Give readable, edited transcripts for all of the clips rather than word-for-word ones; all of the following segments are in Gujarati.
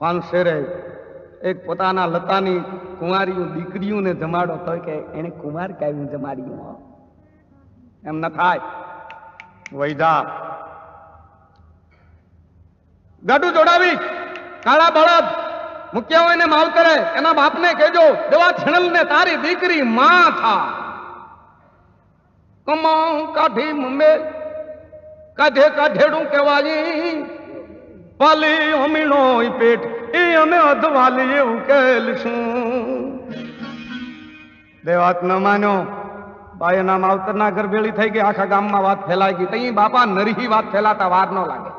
પાનશેરે એક પોતાના લતાની કુંવારીઓ દીકરીઓને જમાડો તો કે એને કુંવાર કાવ્યું જમાડ્યું એમ ન થાય. વૈધા ગાડું જોડાવી કાળા બળદ મૂક્યા હોય ને માવતરે એના બાપને કહેજો દેવા છણલ ને તારી દીકરી માં થા કમાઉ કાઢી મમે કાઢે કાઢેડું કહેવાય પાલી અમીનો પેટ એ અમે અધવાલી ઉકેલશું. દેવાત ન માન્યો બાયના માવતરના ઘર ભેળી થઈ ગઈ આખા ગામમાં વાત ફેલાઈ ગઈ. તઈ બાપા નરહી વાત ફેલાતા વાર ન લાગે.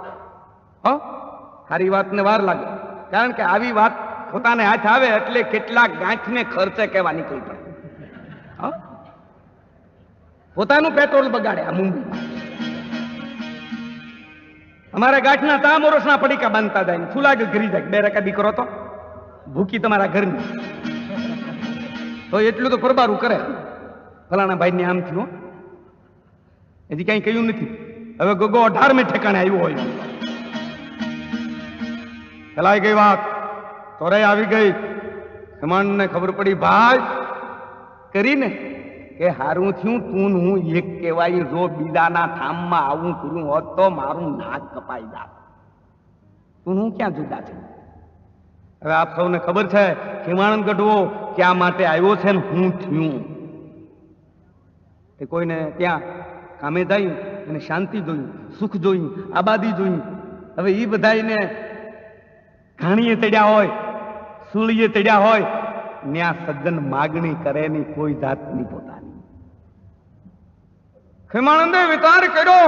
સારી વાતને વાર લાગે કારણ કે આવી વાત પોતાને હાથ આવે એટલે કેટલાક ગાંઠને ખર્ચે કેવા નીકળી પડે. પોતાનું પેટ્રોલ બગાડે. આ મુંબઈમાં અમારા ગાંઠના તા મોરસના પડીકા બાંધતા જાય ફૂલાગ ઘરી જાય. બે રકા દીકરો તો ભૂકી તમારા ઘરની તો એટલું તો પરબારું કરે. ફલાણા ભાઈ ને આમ થયું હજી કઈ કહ્યું નથી. હવે ગોગો 18મે ઠેકાણે આવ્યો હોય ફેલાઈ ગઈ વાત તોરે આવી ગઈ. હેમાંડ ને ખબર પડી ભાઈ કરીને કે હારું થયું તું હું એક કહેવાય જો બીજાના ઠામમાં આવું કરું હોત તો મારું નાક કપાઈ જાત. તું હું ક્યાં જુદા છે. હવે આપ સૌને ખબર છે હેમાંડ ગઢવો ક્યાં માટે આવ્યો છે ને હું થયું. એ કોઈને ત્યાં કામે જાય અને શાંતિ જોયું સુખ જોયું આબાદી જોયું. હવે એ બધાને ઘાણીએ તડ્યા હોય સુળીએ તડ્યા હોય ત્યાં સજ્જન માગણી કરે ની કોઈ જાતની પોતાની. ખેમાનંદે વિચાર કર્યો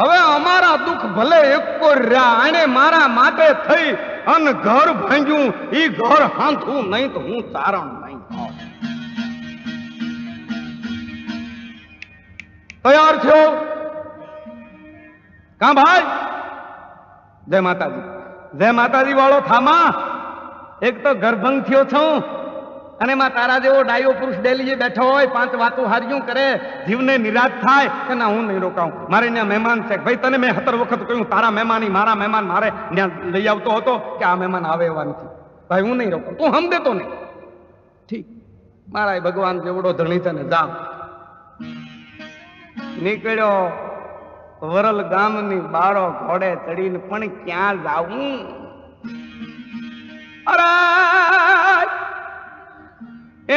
હવે અમારા દુઃખ ભલે એક રહ્યા આને મારા માટે થઈ અને ઘર ભાંગ્યું ઈ ઘર હાંથું નહીં તો હું ચારણ નહીં. તૈયાર થયો કા ભાઈ. જય માતાજી. જય માતાજી વાળો થામા. એક તો ગર્ભંગ થયો છું અને માં તારા જેવો ડાયો પુરુષ ડેલી બેઠો હોય 5 વાતો હાર્યું કરે જીવને નિરાશ થાય કે ના હું નહીં રોકાઉં. મારે ત્યાં મહેમાન છે ભાઈ. તને મેં 17 વખત કહ્યું તારા મહેમાની મારા મહેમાન મારે ત્યાં લઈ આવતો હતો કે આ મહેમાન આવે એવા નથી ભાઈ હું નહીં રોકાઉં. તું સમજેતો નહીં. ઠીક મારા ભગવાન જેવડો ધણી છે ને જા. નીકળ્યો વરલ ગામની બારો ઘોડે ચડીને પણ ક્યાં જાવું. અરે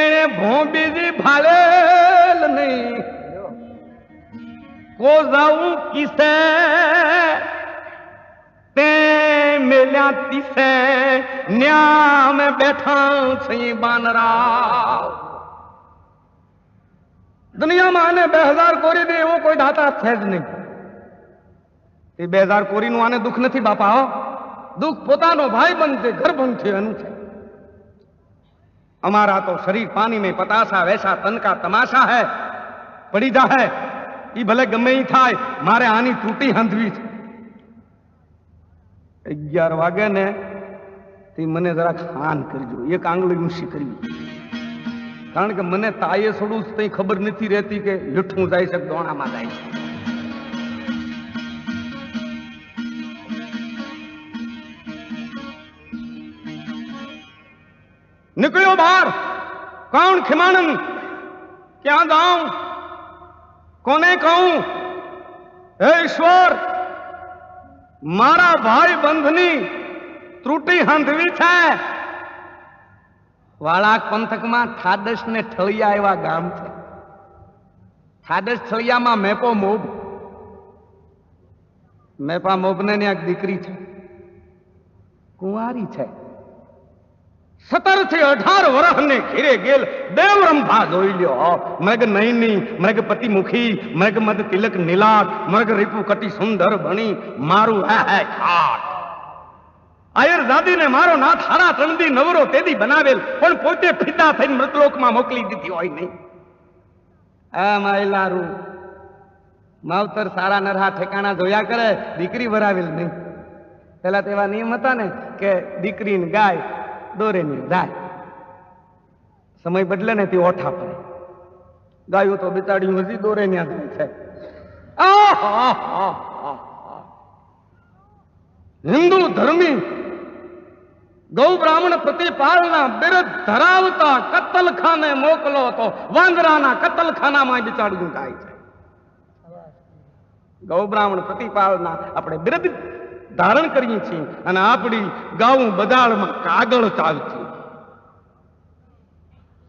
એને ભોંબીજી ભાળેલ નહીં કો જાવું કિસે તે મેલ્યા તીસે ન્યા મેં બેઠા સહી બાનરા. દુનિયામાં આને 2000 કોરી દે એવો કોઈ દાતા છે જ નહીં. એ 2000 કોરીનું આને દુઃખ નથી બાપા. દુઃખ પોતાનો ભાઈ બંધ છે ઘર બંધ છે એનું છે. અમારા તો શરીર પાણી में पतासा वैसा तन का तमाशा है. पड़ी जा है ई भले गમે ઈ થાય મારે આની તૂટી હંધવી છે. 11 વાગે ને તે મને જરા ખાન કરજો એક આંગળી ઊંચી કરવી કારણ કે મને તાયે છોડું તઈ ખબર નથી રહેતી કે લૂઠું જાય છે દોણામાં જાય છે. निकलो बाहर. कौन खिमानंद क्या जाऊं कोने कहूं. हे ईश्वर मारा भाई बंधनी त्रुटी हंधवी છે. વાળાક પંથકમાં ઠાડસ ને ઠળિયા એવા ગામ છે. ઠાડસ ઠળિયામાં મેપો મોબ મેપા મોબને એક દીકરી છે કુંવારી છે. 17 થી 18 વર્ષ ને ઘેરે ગેલ દેવરંભા જોઈ લ્યો. મૃગ નયની મૃગ પતિમુખી મૃગ મદ તિલક નીલાટ મૃગ રીપુ કટી સુંદર બની મારું હે ખાટ. આયર જાદીને મારો નાથ હારા 3 દી નવરો તેદી બનાવેલ પણ પોતે ફિદા થઈને મૃતલોકમાં મોકલી દીધી હોય નહીં. આ માયલારું માવતર સારા નરહા ઠેકાણા જોયા કરે દીકરી વરાવેલ નહીં. પેલા તેવા નિયમ હતા ને કે દીકરીને ગાય દોરે ની ગાય. સમય બદલે ને તે ઓઠા પડે. ગાયું તો બિચાડ્યું હજી દોરે ન્યા છે. હિન્દુ ધર્મી ગૌ બ્રાહ્મણ પ્રતિપાલના બિરદ ધરાવતા કતલખાને મોકલો તો વાંદરાના કતલખાનામાં બિચાડ્યું થાય છે. ગૌ બ્રાહ્મણ પ્રતિપાલના આપણે બિરદ ધારણ કરીએ છીએ અને આપણી ગાઉં બજારમાં કાગળ ચાલતી,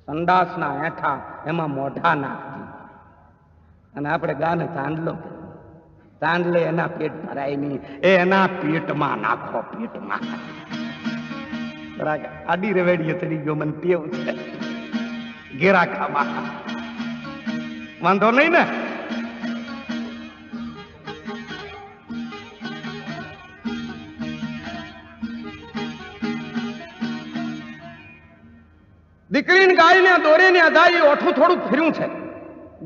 સંડાસના હેઠા એમાં મોઢા નાખતી અને આપણે ગાને ચાંદલો, ચાંદલે એના પેટ ભરાય નહીં, એના પેટમાં નાખો, પેટમાં. આડી રેવેડીએ ચડી ગયો, મને ટેવ છે ઘેરા ખાવા, વાંધો નહીં ને. દીકરીને ગાયને દોરે ને જાય ઓઠું થોડું ફર્યું છે.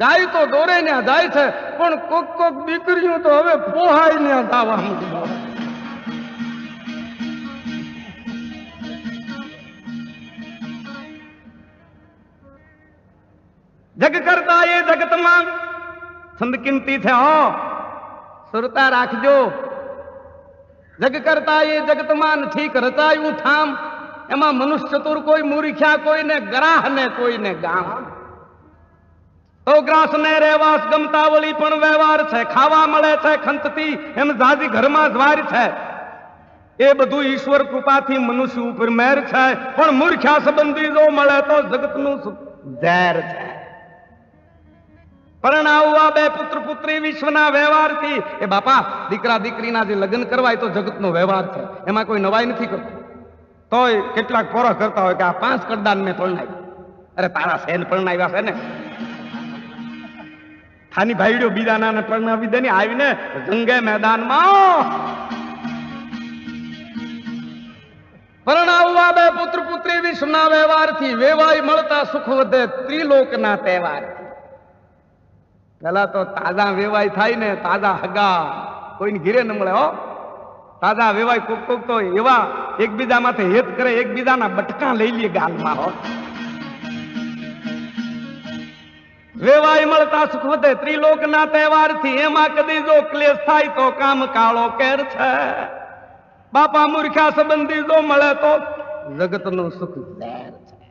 ગાય તો દોરે ને જાય છે, પણ કોક કોક દીકરીઓ તો હવે પોહાય ને દાવા મૂકી. જગ કરતા એ જગતમાં છંદ કિંમતી છે, હો સુરતા રાખજો. જગ કરતા એ જગતમાં ઠીક રચાયું ઠામ, એમાં મનુષ્ય ચતુર કોઈ મૂર્ખ્યા, કોઈને ગ્રાહ ને કોઈને ગામ. તો ગ્રાસ ને રેવાસ ગમતા વળી પણ વ્યવહાર છે, ખાવા મળે છે ખંતથી એમ જાજી ઘરમાં જ્વાર છે. એ બધું ઈશ્વર કૃપાથી મનુષ્ય ઉપર મેર છે, પણ મૂર્ખ્યા સંબંધી જો મળે તો જગતનું ઝેર છે. પરણાવવા બે પુત્ર પુત્રી વિશ્વના વ્યવહારથી. એ બાપા દીકરા દીકરીના જે લગ્ન કરવાય તો જગતનો વ્યવહાર છે, એમાં કોઈ નવાઈ નથી કરતું. તોય કેટલાક પોરો કરતા હોય કે આ 5 કડદાન મેં પરણાવ્યું. અરે તારા સેન પરણાવ્યા છે ને, થાની ભાઈડો બીજાના પરણાવી દે ને, આવીને જંગે મેદાનમાં. પરણાવવા બે પુત્ર પુત્રી વિશ્વના વ્યવહારથી, વેવાય મળતા સુખ વધે ત્રિલોકના તહેવાર. પેલા તો તાજા વેવાય થાય ને, તાજા હગા કોઈને ઘીરે ન મળે. હો તાજા વેવાય કોક કોક તો એવા એકબીજા માથે હેત કરે, એકબીજાના બટકા લઈ લે ગાલમાં. હો વેવાય મળતા સુખ વધે ત્રિલોકના તહેવારથી, એમાં કદી જો ક્લેશ થાય તો કામ કાળો કેર છે. બાપા મૂર્ખ્યા સંબંધી જો મળે તો જગતનું સુખ ઝેર છે.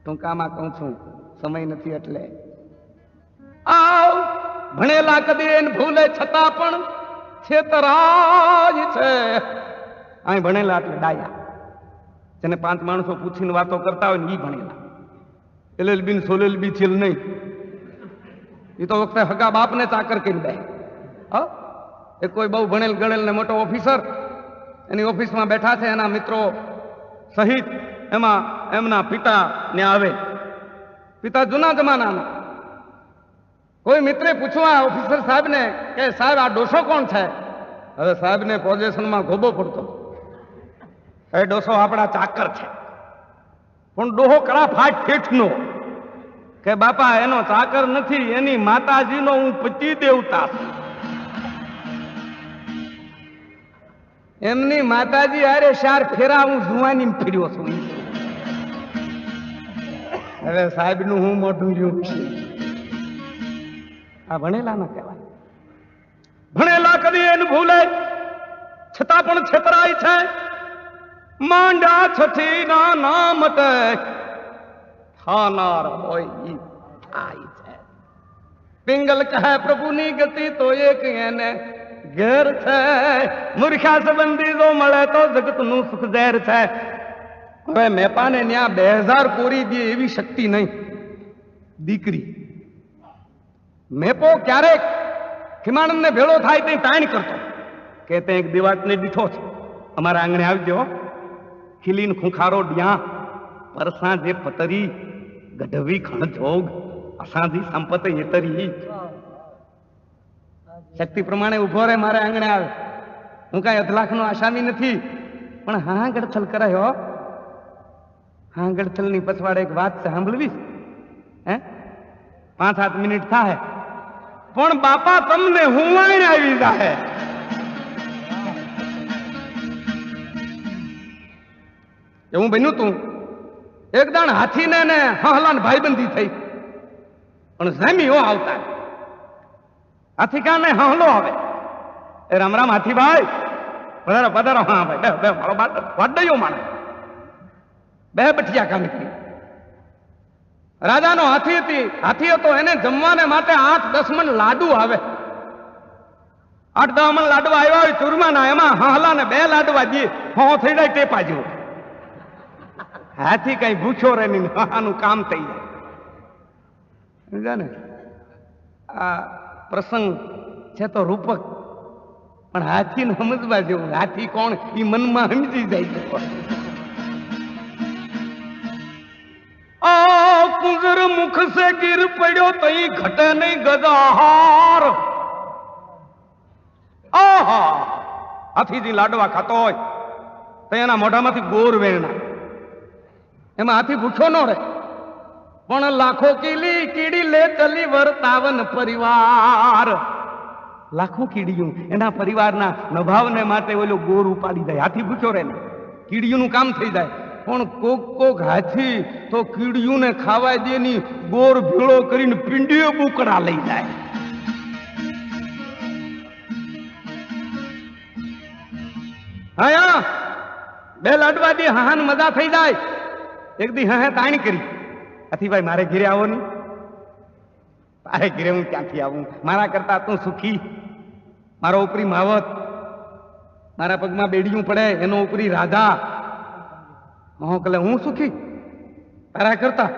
ટૂંકામાં કહું છું, સમય નથી એટલે આવ. ભણેલા કદી એને ભૂલે છતાં પણ છેતરાય છે. અહીં ભણેલા એટલે ડાયા, જેને 5 માણસો પૂછીને વાતો કરતા હોય ને ઈ ભણેલા. LLB ને SOLLB થયેલ નહીં. એ તો વખતે હગા બાપને ચાકર કરી દે. એ કોઈ બહુ ભણેલ ગણેલ ને મોટો ઓફિસર એની ઓફિસમાં બેઠા છે, એના મિત્રો સહિત. એમાં એમના પિતા ને આવે, પિતા જૂના જમાનાના. કોઈ મિત્રે પૂછવા ઓફિસર સાહેબ ને કે સાહેબ આ ડોસો કોણ છે? હવે સાહેબ ને પોઝિશનમાં ગોબો પડતો, એ ડોસો આપણા ચાકર છે. પણ ડોહો કડા ફાટ ઠેઠનો કે બાપા એનો ચાકર નથી, એની માતાજીનો હું પતિ દેવતા છું. એમની માતાજી અરે 4 ફેરા હું જુવાની ફેર્યો છું. હવે સાહેબ નું હું મોઢું રહ્યું છે. આ ભણેલા ના કહેવાય. ભણેલા કદી એને ભૂલે છતાં પણ છેતરાય છે. માંડા છઠી ના નામ તે થાનાર હોય ઈ થાય છે. પિંગલ કહે પ્રભુની ગતિ તો એક એને ઘેર છે. મૂર્ખા સંબંધી જો મળે તો જગતનું સુખ ઝેર છે. હવે મેપાને ન્યા 2000 કોરી દે એવી શક્તિ નહીં. દીકરી મેપો ક્યારેક ખીમાણંદ ને ભેળો થાય તે તાણ કરતો કે તે એક દિવાટને દીઠો છે, અમારા આંગણે આવજો. ખીલીન ખૂંખારો ડ્યા પરસા જે પતરી ગઢવી ખણ જોગ અસાંજી સંપત એતરી. શક્તિ પ્રમાણે ઉભો રહે, મારે આંગણે આવે. હું કઈ અધલાખનો આસામી નથી, પણ હા ગડથલ કરાયો. હા ગડથલ ની પછવાડે એક વાત છે, સાંભળવી? હે 5-7 મિનિટ થાય, પણ બાપા તમને હું આવી જાય. એવું બન્યું તું. એક દાણ હાથીને ને હલાન ભાઈબંધી થઈ, પણ ઝેમી હો આવતા. હાથી કાને હલો આવે, એ રામ રામ હાથીભાઈ, પધારો પધારો. હા ભાઈ બે બે મારો બાદ વાડ્યો માણે બે બઠિયા કામ કરી. રાજાનો હાથી હતી, હાથી હતો, એને જમવાને માટે 8-10 મણ લાડુ આવે. 8-10 મણ લાડવા આવ્યા હોય ચૂરમાના, એમાં હાલા ને 2 લાડવા દે, હો થઈ જાય ટેપા જેવો. હાથી કઈ ભૂખ્યો રહે નહીં, આનું કામ થઈ જાય ને. આ પ્રસંગ છે તો રૂપક, પણ હાથીને સમજવા જેવું. હાથી કોણ એ મનમાં સમજી જાય છે. કુંજર મુખ સે ગીર પડ્યો તઈ ઘટે નહીં ગજાહાર. આહા, હાથીજી લાડવા ખાતો હોય તો એના મોઢામાંથી ગોર વેરણા. એમાં હાથી ભૂખ્યો ન રહે, પણ લાખો કીડી લે ચલી વર્તાવન પરિવાર. લાખો કીડીયું એના પરિવારના નભાવને માટે ઓલો ગોર ઉપાડી જાય. હાથી ભૂખ્યો રહે ને, કીડીઓનું કામ થઈ જાય. પણ કોક હાથી તો કીડીઓને ખાવા દે ની ગોર ભીળો કરીને પીંડીએ બુકડા લઈ જાય. હા, 2 લાડવા દે, હાહાન મજા થઈ જાય. એક દી હા તાણી કરી, હાથીભાઈ મારે ઘેરે આવો નહીં. તારે ઘેરે હું ક્યાંથી આવું? મારા કરતા તું સુખી. મારો ઉપરી માવત, મારા પગમાં બેડિયું પડે, એનો ઉપરી રાધા. કલે હું સુખી તારા કરતા?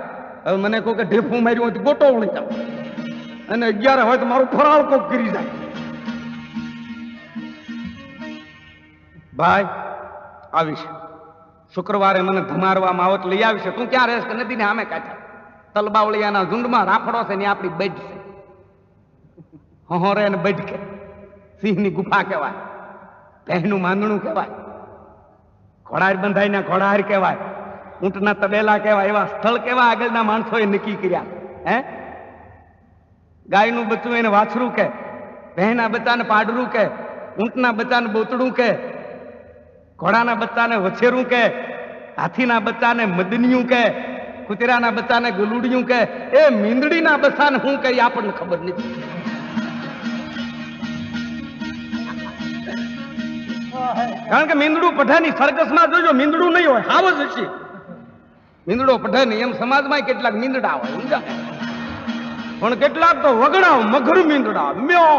હવે મને કહો કે ઢેફું માર્યું હોય તો ગોટો વળી જાવ, અને 11 હોય તો મારું ફરાળ કોક કરી જાય. ભાઈ આવીશ શુક્રવારે, મને ધમારવા માવત લઈ આવીશ. તું ક્યાં રહેશ? નદી ને આમે કાંઠા તલબાવળિયાના ઝુંડમાં રાફડો છે ને આપણી બેડ છે. હોરે ને બેડ કે સિંહની ગુફા કહેવાય, પહેનું માંદણું કહેવાય, ઘોડાર બંધાઈ ના ઘોડાર કહેવાય, ઊંટના તબેલા કહેવાય. એવા સ્થળ કેવા આગળના માણસોએ નક્કી કર્યા. હે, ગાયનું બચ્ચું એને વાછરું કે, ભેંના બચ્ચાને પાડરું કે, ઊંટના બચ્ચાને બોતડું કે, ઘોડાના બચ્ચાને વછેરું કે, હાથીના બચ્ચાને મદનિયું કે, કૂતરાના બચ્ચાને ગુલુડિયું કે. એ મીંદડીના બચ્ચાને શું કહે આપણને ખબર નથી. કારણ કે મીંદડું પઢાની સરકસમાં જોજો, મીંદડું નહીં હોય, હાવ જ હશે. મીંદડો પઢે નહીં એમ સમાજમાં કેટલાક મીંદડા હોય, સમજા? પણ કેટલાક તો વગડાવ મગર મીંદડા મ્યો.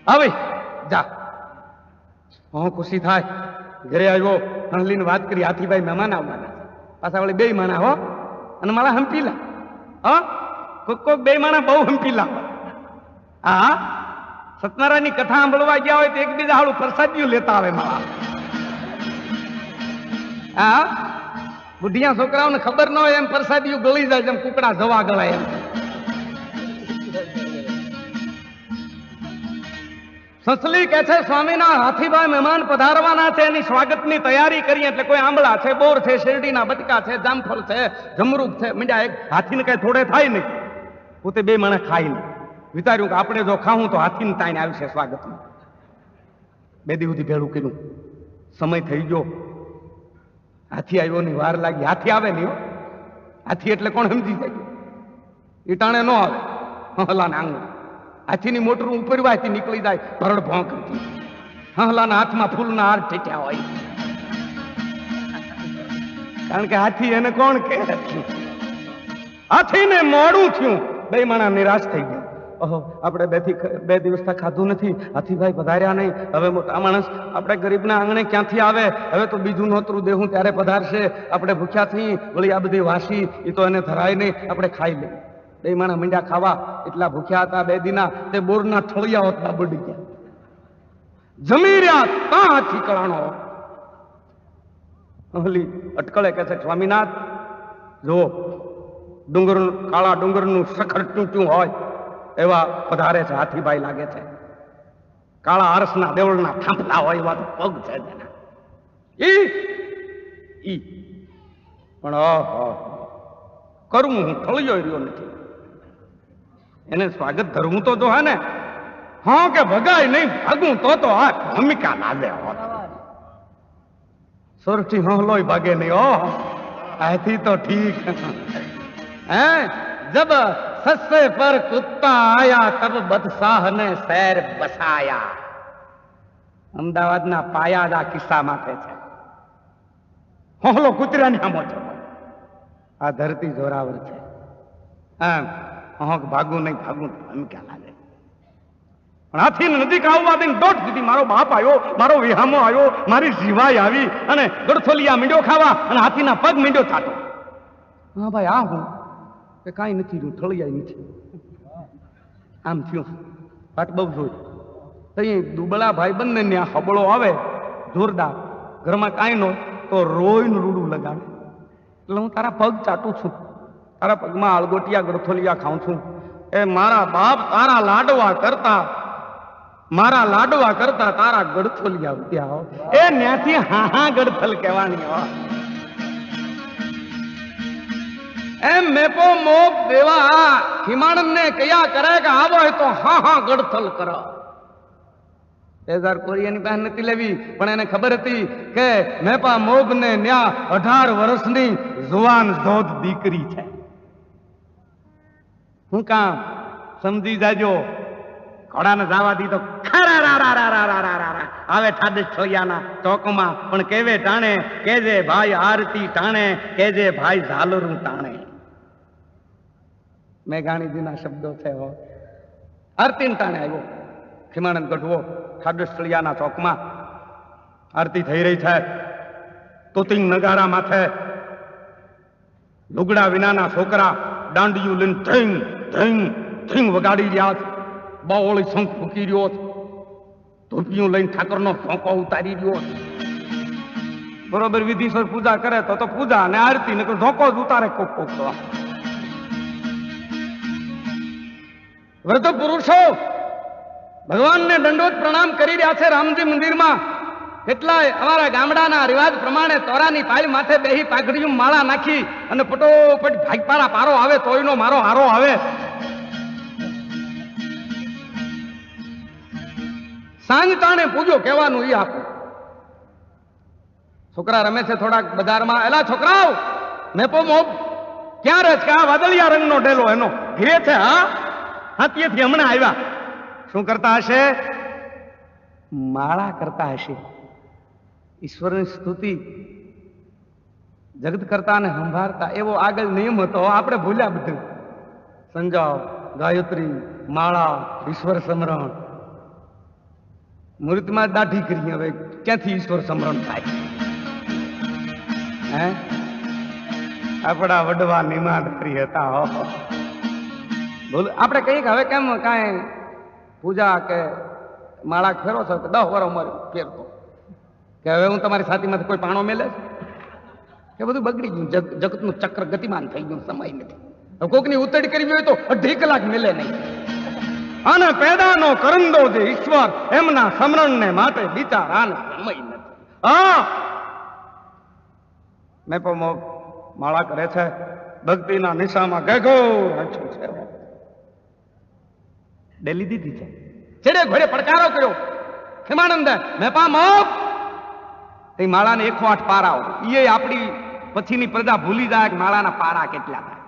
હવે જા, હું ખુશી થાય. ઘરે આવ્યો, હણલીને વાત કરી, હાથીભાઈ મહેમાન આવવાના, પાછા વળી 2 માણા હો, અને મારા હંપીલા. હા, કોક 2 માણા બહુ હંપીલા. હા, સત્યનારાયણની કથા સાંભળવા ગયા હોય તો એકબીજા હાળું પ્રસાદીઓ લેતા આવે મારા. હા, બુઢિયા છોકરાઓને ખબર ન હોય એમ પ્રસાદીઓ ગળી જાય, જેમ કુકડા જવા ગળાય એમ. સસલી કે છે સ્વામીના હાથીભાઈ મહેમાન પધારવાના છે, એની સ્વાગતની તૈયારી કરીએ. એટલે કોઈ આંબળા છે, બોર છે, શેરડીના બટકા છે, જામફળ છે, જમરૂખ છે. મીંડા એક હાથીને કઈ થોડે થાય નહીં, પોતે 2 માણસ ખાઈ નહીં. વિચાર્યું કે આપણે જો ખાવું તો હાથીને તાઈને આવશે સ્વાગતમાં. 2 દી સુધી ભેળું કર્યું, સમય થઈ ગયો, હાથી આવ્યો ની વાર લાગી. હાથી આવે નહીં હો, હાથી એટલે કોણ સમજી જાય? એ ટાણે ન આવે, હલાના આંગણ હાથીની મોટરું ઉપર વાથી નીકળી જાય, ભરડ ભોં કરતી. હલાના હાથમાં ફૂલના હાર ઠેક્યા હોય, કારણ કે હાથી એને કોણ કે? હાથીને મોડું થયું, 2 માણા નિરાશ થઈ ગયા. ઓહો, આપણે 2 દિવસથી ખાધું નથી, હાથીભાઈ પધાર્યા નહીં, હવે મોટા માણસ આપણે ગરીબના આંગણે ક્યાંથી આવે? હવે તો બીજું નોતરું દેવું ત્યારે પધારશે, આપણે ભૂખ્યા થઈ, વળી આ બધી વાસી એ તો એને ધરાય નહીં, આપણે ખાઈ લઈએ. 2 માણા મીંડા ખાવા, એટલા ભૂખ્યા હતા 2 દીના, તે બોરના થળિયા હોતા બળી ગયા. જમી રહ્યા ત્યાં હાથી કળાણો. ઓલી અટકળે કે છે, સ્વામીનાથ જો ડુંગર, કાળા ડુંગરનું સખર ટૂંટ્યું હોય એવા પધારે છે હાથીભાઈ. લાગે છે કાળા આરસના દેવળના થાંભલા હોય એવા તો પગ છે તેના. ઈ પણ કરું હું થળિયો રહ્યો નથી, એને સ્વાગત ધરવું તો જો. હે ને, હા કે ભગાય નહીં, ભાગું તો આ ભૂમિકા લાગે હોત. સોરઠી હલોય ભાગે નહીં. હાથી તો ઠીક હે, જબ સસ્સે પર કુત્તા આયા તબ બદશાહ ને શહેર બસાયા. અમદાવાદના પાયા આ કિસ્સા માથે છે. હોહલો કૂતરાની આમો છો. આ ધરતી જોરાવર છે. હોંક ભાગું નહીં ભાગું એમ ક્યાં લાગે. પણ હાથીને નજીક આવવા દઈને દોઢ દીધી. મારો બાપ આવ્યો, મારો વિહામો આવ્યો, મારી જીવાઈ આવી અને ગડથોલિયા મીંડો ખાવા અને હાથીના પગ મીંડો થાતો. હા ભાઈ આ હું કે કાંઈ નથી રહ્યું, થળિયાય નથી. આમ થયું. પાટ બહુ જોઈ તઈ દુબળા ભાઈ બંને ને આ હબળો આવે જોરદાર, ઘરમાં કાંઈ ન તો રોઈને રૂડું લગાડે. એટલે હું તારા પગ ચાટું છું, તારા પગમાં અળગોટિયા ગડથોલિયા ખાઉં છું. એ મારા બાપ તારા લાડવા કરતા તારા ગડથોલિયા ઉત્યા હો. એ ન્યાથી હા ગડથલ કહેવાની હો. એમ મેપો મોપ દેવા ખીમાણન ને કયા કરે કે આવો હોય તો હા ગડથલ કરો. 2000 કોરિયાની બહેન નથી લેવી, પણ એને ખબર હતી કે મેપા મોગ ને ન્યા 18 વર્ષની જુવાન ધોધ દીકરી છે. હું કામ સમજી જાજો. ઘોડાને જવા દીધો આવે ઠાડસ છોયાના ચોકમાં, પણ કેવે ટાણે કેજે ભાઈ આરતી ટાણે, કેજે ભાઈ ઝાલરું ટાણે. મેઘાણીજીના શબ્દો છે. આરતી ટાણે આવ્યો ખીમાનંદ ગઢવો ઠાડસ છોયાના ચોકમાં. આરતી થઈ રહી છે. તોતિંગ નગારા માથે લુગડા વિનાના છોકરા દાંડિયું લઈને થીંગ થીંગ થીંગ વગાડી રહ્યા છે. બાવળી શંખ ફૂકી રહ્યો છે. ધૂપિયું લઈને ઠાકરનો ધોકો ઉતારી રહ્યો છે. બરોબર વિધિસર પૂજા કરે તો પૂજા અને આરતી ને ધોકો જ ઉતારે કોક કોક. વ્રત પુરુષો ભગવાનને દંડોત પ્રણામ કરી રહ્યા છે રામજી મંદિરમાં. કેટલાય અમારા ગામડાના રિવાજ પ્રમાણે તોરાની પાળી માથે બેહી પાઘડીયું માળા નાખી અને પટોપટ ભાગપારા પારો આવે તોયનો મારો હારો આવે. સાંજ તાણે પૂજો કહેવાનું ઈ આપો. છોકરા રમે છે થોડાક બજારમાં. એલા છોકરાઓ મેપો મોપ ક્યાં રહે છે? આ વાદળિયા રંગનો ડેલો એનો ઘીરે છે. હાથીએથી હમણાં આવ્યા. શું કરતા હશે? માળા કરતા હશે. ઈશ્વરની સ્તુતિ જગત કરતા ને સંભાળતા એવો આગળ નિયમ હતો. આપણે ભૂલ્યા બધું. સંજાવ, ગાયત્રી, માળા, ઈશ્વર સમરણ. મૂર્તિમાં દાઢી કરી. હવે ક્યાંથી ઈશ્વર સમરણ થાય? હે આપણા વડવા નિમાડ કરી હતા. આપણે કહીએ કે હવે કેમ કાંઈ પૂજા કે માળા ફેરો છો કે 10 વર્ષ અમારે ફેરતો કે હવે હું તમારી સાથીમાંથી કોઈ પાણો મેલે કે બધું બગડી ગયું. જગતનું ચક્ર ગતિમાન થઈ ગયું. સમય નથી. હવે કોકની ઉતડી કરવી હોય તો 2.5 કલાક મેલે નહીં. અને પેદાનો કરંદો જે ઈશ્વર એમના સમરણને માટે બિચારાને સમય નથી. મેપો માળા કરે છે. ભક્તિના નિશામાં ગેગો રાખ્યું છે. ડેલી દીધી છે. છેડે ઘોડે પડકારો કર્યો. ખીમાનંદ મેપા મોપ એ માળાને 108 પારાઓ. એ આપણી પછીની પ્રજા ભૂલી જાય કે માળાના પારા કેટલા થાય.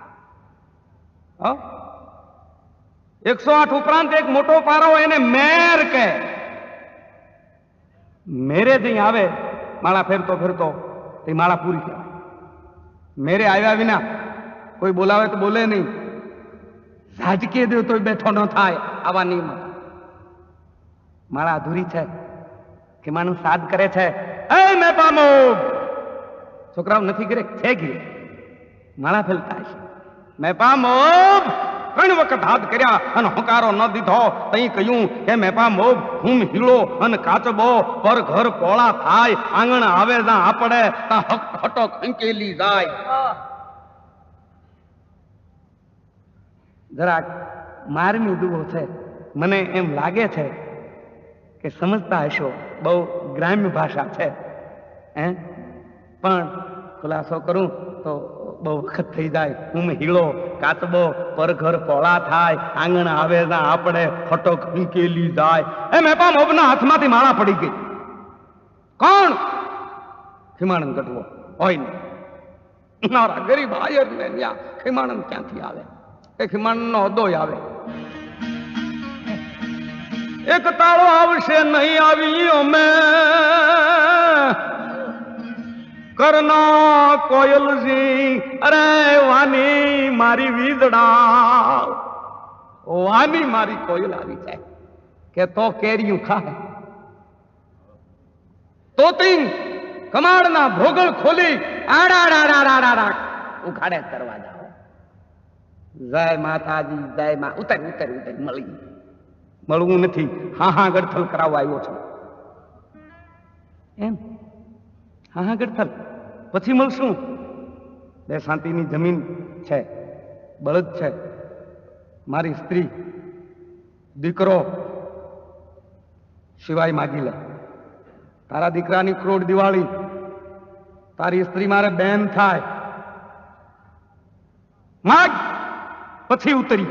108 ઉપરાંત એક મોટો પારો એને મેર કે. મેરે જઈ આવે માળા ફેરતો ફેરતો એ માળા પૂરી કહેવાય. મેરે આવ્યા વિના કોઈ બોલાવે તો બોલે નહીં. ઝાટકી દે તો બેઠો ન થાય. આવા નિયમ. માળા અધૂરી છે. કે માનું સાદ કરે છે. એ મેપા મોપ છોકરાઓ નથી કરે છે ઘી માળા ફેલતા હશે. મેપા મોપ ઘણી વખત હાથ કર્યા અને હકારો ન દીધો. તઈ કહ્યું કે મેપા મોબ હું હીળો અને કાચબો પર ઘર પોળા થાય. આંગણ આવે જા આપડે તા હટો ખંકેલી જાય. જરાક મારમી દુવો છે. મને એમ લાગે છે કે સમજતા હશો. બહુ ગ્રામ્ય ભાષા છે. પણ ખુલાસો કરું તો બહુ વખત થઈ જાય. હું હીળો કાચબો પર ઘર પોળા થાય. આંગણ આવે ના આપણે ફટક મૂકેલી જાય. એ મેપા મોબના હાથમાંથી માળા પડી ગઈ. કોણ? ખીમાનંદ ગઢવો હોય ને. મારા ગરીબ આયર ને ત્યાં ખીમાનંદ ક્યાંથી આવે? એક હિમાનનો અદોય આવે. એક તાળો આવશે નહીં આવી અમે કરના કોયલજી. અરે વાની મારી વીજડા, વાની મારી કોયલ આવી જાય કે તો કેરીયું ખાય. તો તીન કમાડના ભોગળ ખોલી આડા ઉખાડે દરવાજા. જય માતાજી, જય મા. ઉતર ઉતર ઉતર. મળવું નથી, હા ગડથલ કરાવવા આવ્યો છું એમ. હા ગડથલ પછી મળશું. બે શાંતિની જમીન છે, બળદ છે, મારી સ્ત્રી દીકરો સિવાય માગી લે. તારા દીકરાની ક્રોડ દિવાળી, તારી સ્ત્રી મારે બેન થાય, માગ પછી ઉતરી.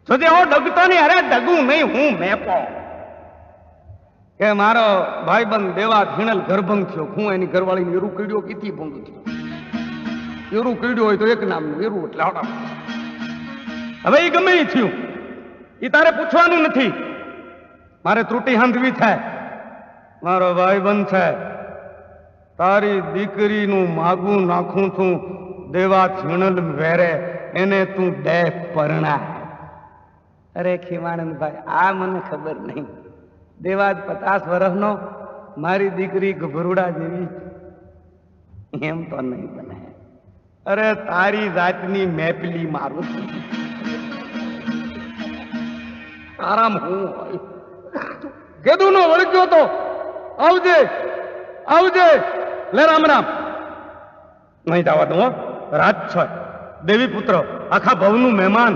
જોજે હો ડગતો નહીં. અરે ડગું નહીં, હું મેપો કે મારો ભાઈબંધ દેવા ઝીણલ ગર્ભંગ થયો. હું એની ઘરવાળીને વીરું કીડ્યો કીથી ભંગ થયો. વીરું કીડ્યો હોય તો એક નામનું વીરું એટલે હડા. હવે એ ગમે એ થયું, એ તારે પૂછવાનું નથી. મારે ત્રુટી હાંધવી થાય. મારો ભાઈબંધ છે, તારી દીકરીનું માગું નાખું છું દેવા ઝીણલ વેરે, એને તું દે પરણા. અરે ખીમાનંદભાઈ, આ મને ખબર નહીં. દેવાજ 50 વર્ષનો, મારી દીકરી ગભરુડા જેવી, એમ તો નહીં બને. અરે તારી જાતની મેપલી મારું છું. આરામ હું હોય કેદું નો વળગ્યો તો આવજે આવજે. લે રામ રામ. નહીં જવા દઉં. રાત છે, દેવી પુત્ર, આખા ભવનું મહેમાન.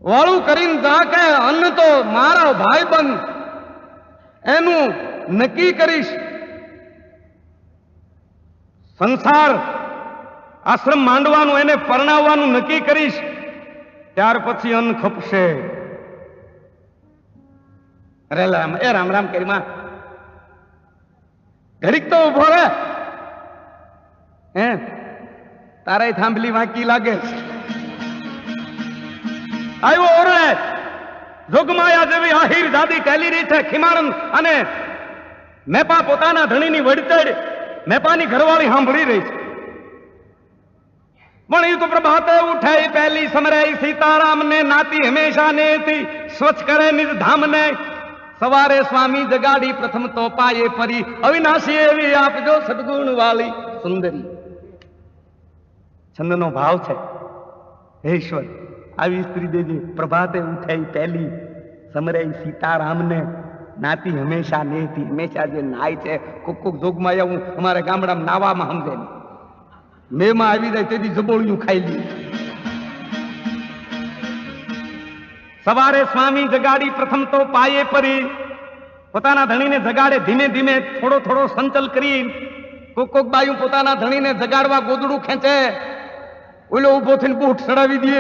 વાળું કરીને જા કે અન્ન તો મારો ભાઈબંધ, એનું નક્કી કરીશ. સંસાર આશ્રમ માંડવાનું, એને પરણાવવાનું નક્કી કરીશ, ત્યાર પછી અન્ન ખપશે. અરે રામ, એ રામ રામ કરી માં. ઘડીક તો ઉભો રે. હે તારે થાંભલી વાંકી લાગે. આવ્યો ઓરડે જોગમાયા જેવી આહિર દાદી ચાલી રહી છે. ખીમાનંદ અને મેપા પોતાના ધણીની વડતેડ મેપાની ઘરવાળી સાંભળી રહી છે. પણ એ તો પ્રભાતે ઉઠે પહેલી સમરે સીતારામ ને નાતી હંમેશા ને સ્વચ્છ કરે નિજ ધામ ને. સવારે સ્વામી જગાડી પ્રથમ તો પાયે ફરી, અવિનાશી એવી આપજો સદગુણ વાળી સુંદરી. છંદનો ભાવ છે. હે ઈશ્વર, આવી સ્ત્રી દેજે. પ્રભાતે ઉઠે પહેલી સમરે સીતારામને નાતી હંમેશા નેતી. હંમેશા જે નાય છે, કોક કોક જોગમાં હું અમારા ગામડામાં નાવામાં સમજે ને, મેમાં આવી જાય તેથી જબોળિયું ખાઈ લી. સવારે સ્વામી જગાડી પ્રથમ તો પાયે પરી, પોતાના ધણીને જગાડે. ધીમે ધીમે થોડો થોડો સંચલ કરી. કોક કોક બાયું પોતાના ધણીને જગાડવા ગોદડું ખેંચે, ઓલો ઉભો થઈને બૂટ ચડાવી દે.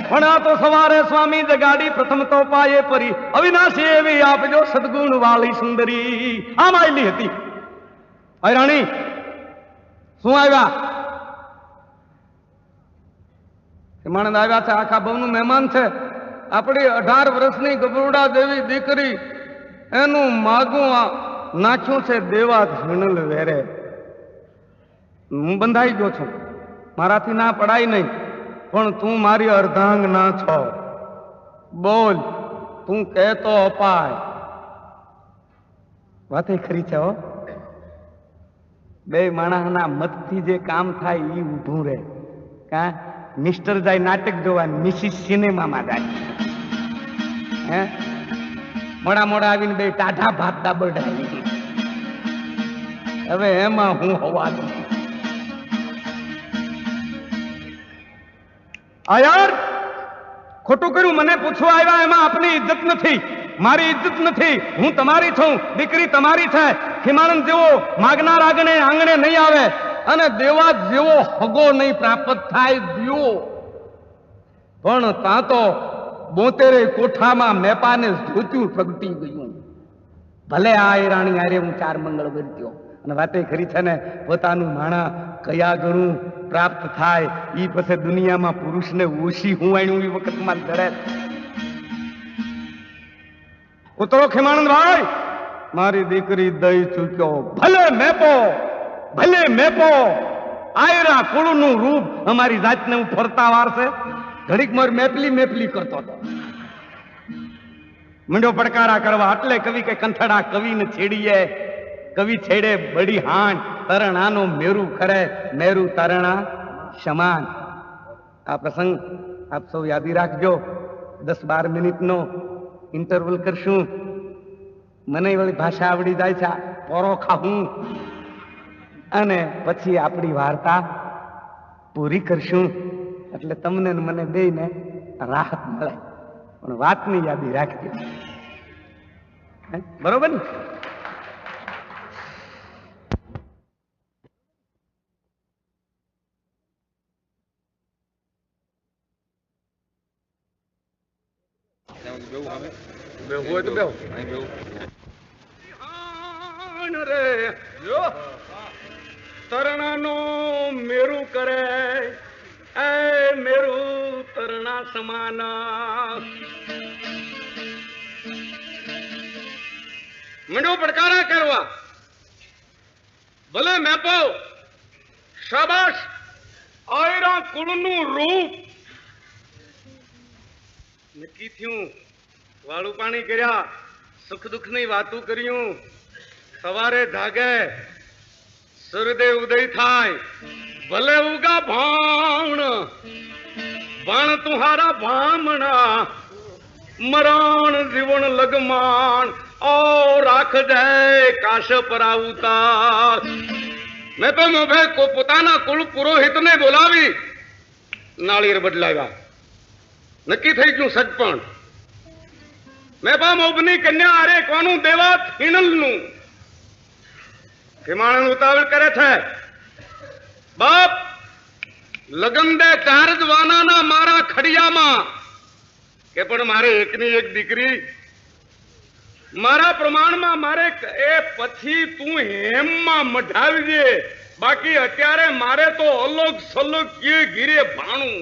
પણ આ તો સવારે સ્વામી જગાડી પ્રથમ તો પાયે પરી, અવિનાશી એવી આપજો સદગુણ વાળી સુંદરી. આમ આવેલી હતી. રાણી શું આવ્યા? માણસ આવ્યા છે, આખા ભવનું મહેમાન છે. આપણી 18 વર્ષની ગભરુડા જેવી દીકરી, એનું માગું નાખ્યું છે દેવા ઝીણલ વેરે. હું બંધાઈ ગયો છું, મારાથી ના પડાય નહીં. પણ તું મારી અર્ધાંગ ના છો. બોલ, તું કહેતો અપાય. વાતે ખરી છે હો. બે માણસના મતથી જે કામ થાય એ ઊભું રહે. કા મિસ્ટર જાય નાટક જોવા, મિસિસ સિનેમામાં જાય. હે મોડા મોડા આવીને બે ટાઢા ભાત દાબડાય. હવે એમાં હું હોવા દઉં. આ યાર ખોટું કર્યું, મને પૂછવા આવ્યા, એમાં આપની ઇજ્જત નથી, મારી ઇજ્જત નથી. હું તમારી છું, દીકરી તમારી છે. ખીમાનંદ જેવો માગનાર આગણે આંગણે નહીં આવે, અને દેવા જેવો હગો નહીં પ્રાપ્ત થાય દિયો. પણ ત્યાં તો 72 કોઠામાં મેપાને ધોત્યું પ્રગટી ગયું. ભલે આ રાણી હારે હું 4 મંગળ વર્ત્યો, અને વાતે ખરી છે ને પોતાનું માણા કયા ગણું પ્રાપ્ત થાય ઈ પછી દુનિયામાં પુરુષને ઓછી હુંવાણ્યું એ વખતમાં કરે. ઉતરો ખેમાનંદ ભાઈ, મારી દીકરી દઈ ચૂક્યો. ભલે મેપો આયરા કુળનું રૂપ અમારી જાતને હું ફરતા વારશે. ઘડીક માર મેપલી કરતો હતો. મંડો પડકારા કરવા એટલે કવિ કે કંથડા કવિને છેડીએ. કવિ છેડે બડી હાંડ તરણાનો મેરુ ખરે મેરુ તરણા સમાન. આ પ્રસંગ આપ સૌ યાદી રાખજો. 10-12 મિનિટનો ઇન્ટરવલ કરશું. મને વળી ભાષા આવડી જાય છે, પોરો ખાવું અને પછી આપણી વાર્તા પૂરી કરશું. એટલે તમને મને બેયને રાહત મળે. પણ વાતની યાદી રાખજો, બરોબર ને? તરણાનો મેરુ કરે એ મેરુ તરણા સમાન. મંડો પડકારા કરવા. ભલે મેપો શાબાશ આયરા કુળનું રૂપ. નક્કી થયું, વાળું પાણી કર્યા, સુખ દુઃખ ની વાતું કર્યું. સવારે જાગે સૂર્યદેવ ઉદય થાય, ભલે ઉગા ભાણ તુહારા ભામણા મરણ જીવન લગમાણ ઓ રાખ જાય કાશ પરાવતા. મેં તો મોભે પોતાના કુળ પુરોહિતને બોલાવી નાળિયેર બદલાવ્યા. નક્કી થઈ ગયું સજપણ. મેં પા મોભની કન્યા અરે કોનું દેવા હિણલનું. ખેમાણન ઉતાવળ કરે છે. બાપ લગન દે 4 જ વાનાના મારા ખડિયામાં કે પણ મારે એકની એક દીકરી મારા પ્રમાણમાં મારે એ પછી તું હેમમાં મઢાવજે. બાકી અત્યારે મારે તો અલોક સલોક કે ગીરે ભાણું.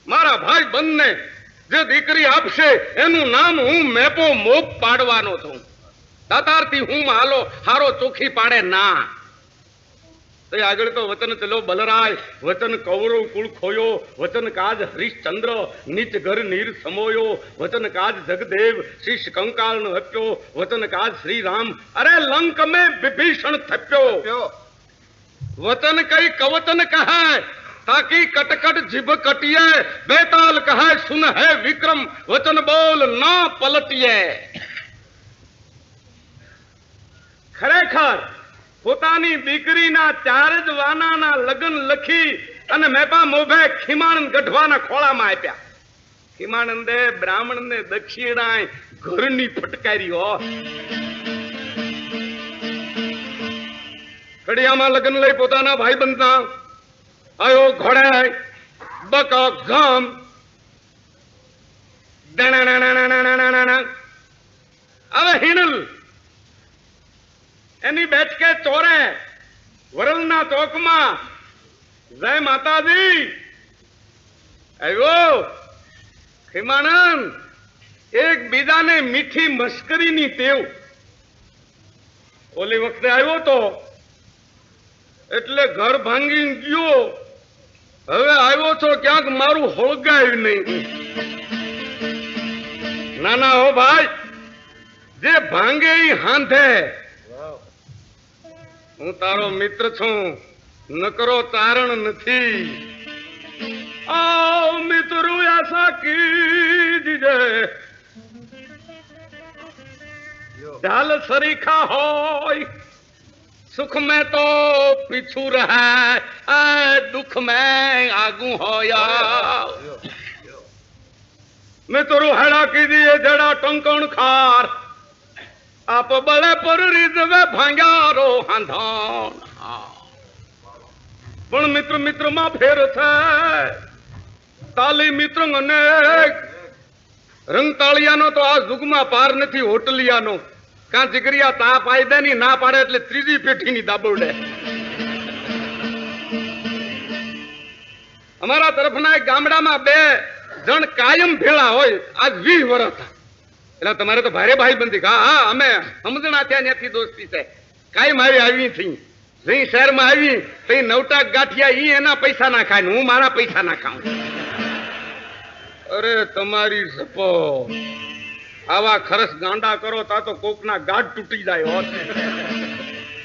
મારા ભાઈ બંને જે દીકરી આપશે એનું નામ હું મેપો મોપ પાડવાનો છું. દાતારથી હું હાલો હારો ચોખ્ખી પાડે ના. તો આગળ તો વચન ચલો બલરાય, વચન કૌરવ કુળ ખોયો, વચન કાજ હરિશ્ચંદ્ર નીચ ઘર નીર સમોયો, વચન કાજ જગદેવ શિષ કંકાળ ન હપ્યો, વચન કાજ શ્રી રામ અરે લંક में विभीषण थप्यो. वचन कई कवचन कहे ताकि कटकट जिभ कटिए, बेताल कहे सुन है विक्रम वचन बोल ना पलटिए. ખરેખર પોતાની દીકરીના 4 જ વાનાના લગ્ન લખી અને મેપા મોભે ખીમાનંદ ગઢવાના ખોળામાં આપ્યા. ખીમાનંદે બ્રાહ્મણને દક્ષિણાય ઘરની ફટકારી. હો કડિયામાં લગ્ન લઈ પોતાના ભાઈબંધના આયો ઘોડે બક ઘમ હવે હિનલ એની બેઠકે ચોરે વરલના ચોકમાં જય માતાજી આવ્યો. ખીમાનંદ એક બીજાને મીઠી મશ્કરીની ટેવ. ઓલી વખતે આવ્યો તો એટલે ઘર ભાંગી ગયો, હવે આવ્યો છો ક્યાંક મારું હોળગાયું નહીં. ના ના હો ભાઈ, જે ભાંગે ઈ હાંધે. હું તારો મિત્ર છું, નકરો ચારણ નથી. आओ मित्रु ऐसा कीजिए ढाल सरीखा होय, सुख में तो पीछू रहे दुख में आगू होया. मित्रु हेड़ा कीजिए जड़ा टंकण खार, आप बड़े पर रिजवे भांग्यारो हांधान. पण मित्र मित्र में फेर छे, ताली मित्र अनेक, रंग तालियानो तो आ जुग में पार नहीं होटलियानो. કાં જીગરિયા તાપ આઈ દે ની ના પાડે એટલે ત્રીજી પેઢીની દાબોડે. અમારા તરફના એક ગામડામાં 2 જણ કાયમ ભેળા હોય આજ 20 વર્ષ એટલે તમારે તો ભારે ભાઈ બંધી. હા અમે સમજણા થયા ત્યાંથી દોસ્તી છે. કાયમ આવી થઈ જઈ શહેરમાં આવી તઈ 9 ગાંઠિયા ઈ એના પૈસા ના ખાય હું મારા પૈસા ના ખાઉં. અરે તમારી સપો આવા ખરસ ગાંડા કરો તા તો કોકના ગાઢ તૂટી જાય હોત.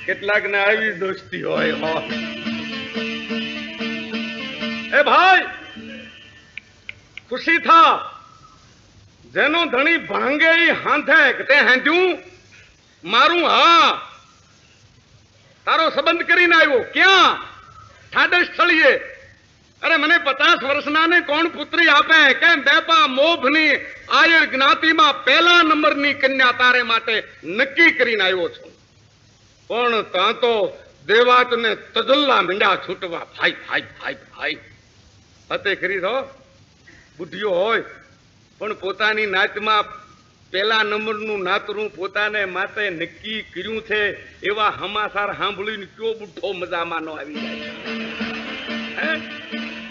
કેટલાક ને આવી દોસ્તી હોય હોત. એ ભાઈ ખુશી થા જેનો ધણી ભાંગે ઈ હાંધે તે હાંધ્યું મારું. હા તારો સંબંધ કરીને આવ્યો ક્યાં? ઠાડે સ્થળીએ. અરે મને 50 વર્ષના ને કોણ પુત્રી આપે? કેમ બેપા મોભની આયર જ્ઞાતિમાં 1લા નંબરની કન્યા તારે માટે નક્કી કરીને આવ્યો છું. પણ ત્યાં તો દેવાત ને તજલ્લા મીંડા છૂટવા. ભાઈ ભાઈ ભાઈ ભાઈ હતે ખરી તો બુઢિયો હોય પણ પોતાની નાતમાં 1લા નંબરનું નાતરું પોતાને માટે નક્કી કર્યું છે એવા સમાચાર સાંભળીને કયો બુઢો મજામાં નો આવી જાય.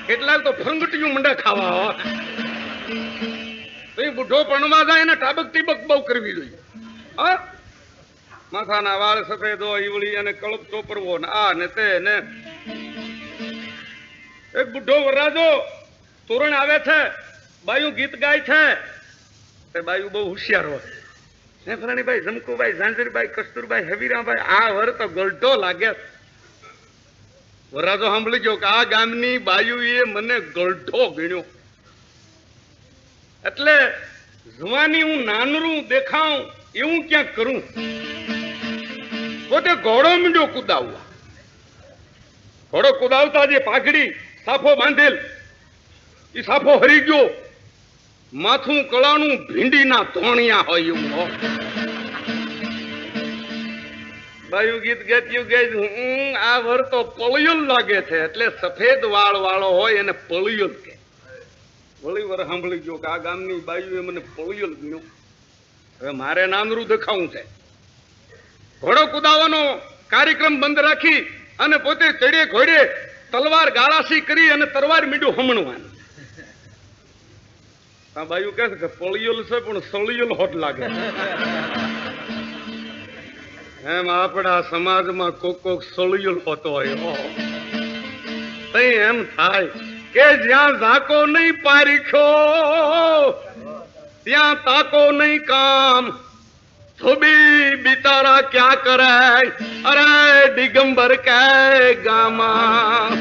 કેટલાક તો ફંગટીયું મંડા ખાવા હોય તો બુઢો પણવા જાય ને ટાબક ટીબક બહુ કરવી જોઈએ. હા માથાના વાળ સફેદ હોય ઈવળી અને કળપ ચોપરવો ને આ ને તે ને. એક બુઢો વરરાજો તોરણ આવે છે બાયું ગીત ગાય છે તે બાયું બહુ હોશિયાર હોય. હે ફલાણીભાઈ જમકુભાઈ ઝાંઝરભાઈ કસ્તુરભાઈ હવીરાભાઈ આ વર તો ગલઢો લાગે. વરરાજો સાંભળી ગયો કે આ ગામની બાયુ એ મને ગલઢો ગણ્યો એટલે જવાની હું નાનરું દેખાઉં એવું ક્યાંક કરું. પોતે ઘોડો મીંડો કુદાવવા. ઘોડો કુદાવતા જે પાઘડી સાફો બાંધેલ એ સાફો હરી ગયો. માથું કળાનું ભીંડીના ધોણિયા હોય એવું હોય. બાયું ગીત ગાત્યું ગઈ આ વર તો પળિયલ લાગે છે એટલે સફેદ વાળ વાળો હોય એને પળિયલ કે. વળી વર સાંભળી ગયો કે આ ગામની બાયુ એ મને પળિયલ ગયો. હવે મારે નાનરું દેખાવું છે. ઘોડો કુદાવાનો કાર્યક્રમ બંધ રાખી અને પોતે ચડે ઘોડે તલવાર ગાળાસી કરી અને તરવાર મીંડું હમણવાનું. આ બાયુ કહે છે કે પળિયલ છે પણ સળિયલ હોટ લાગે. એમ આપણા સમાજમાં કોક સળિયલ હોતો હોય. એમ થાય કે જ્યાં ઝાકો નહીં પારીખ્યો ત્યાં તાકો નહીં કામ. ધોબી બિચારા ક્યાં કરે અરે દિગંબર કે ગામા.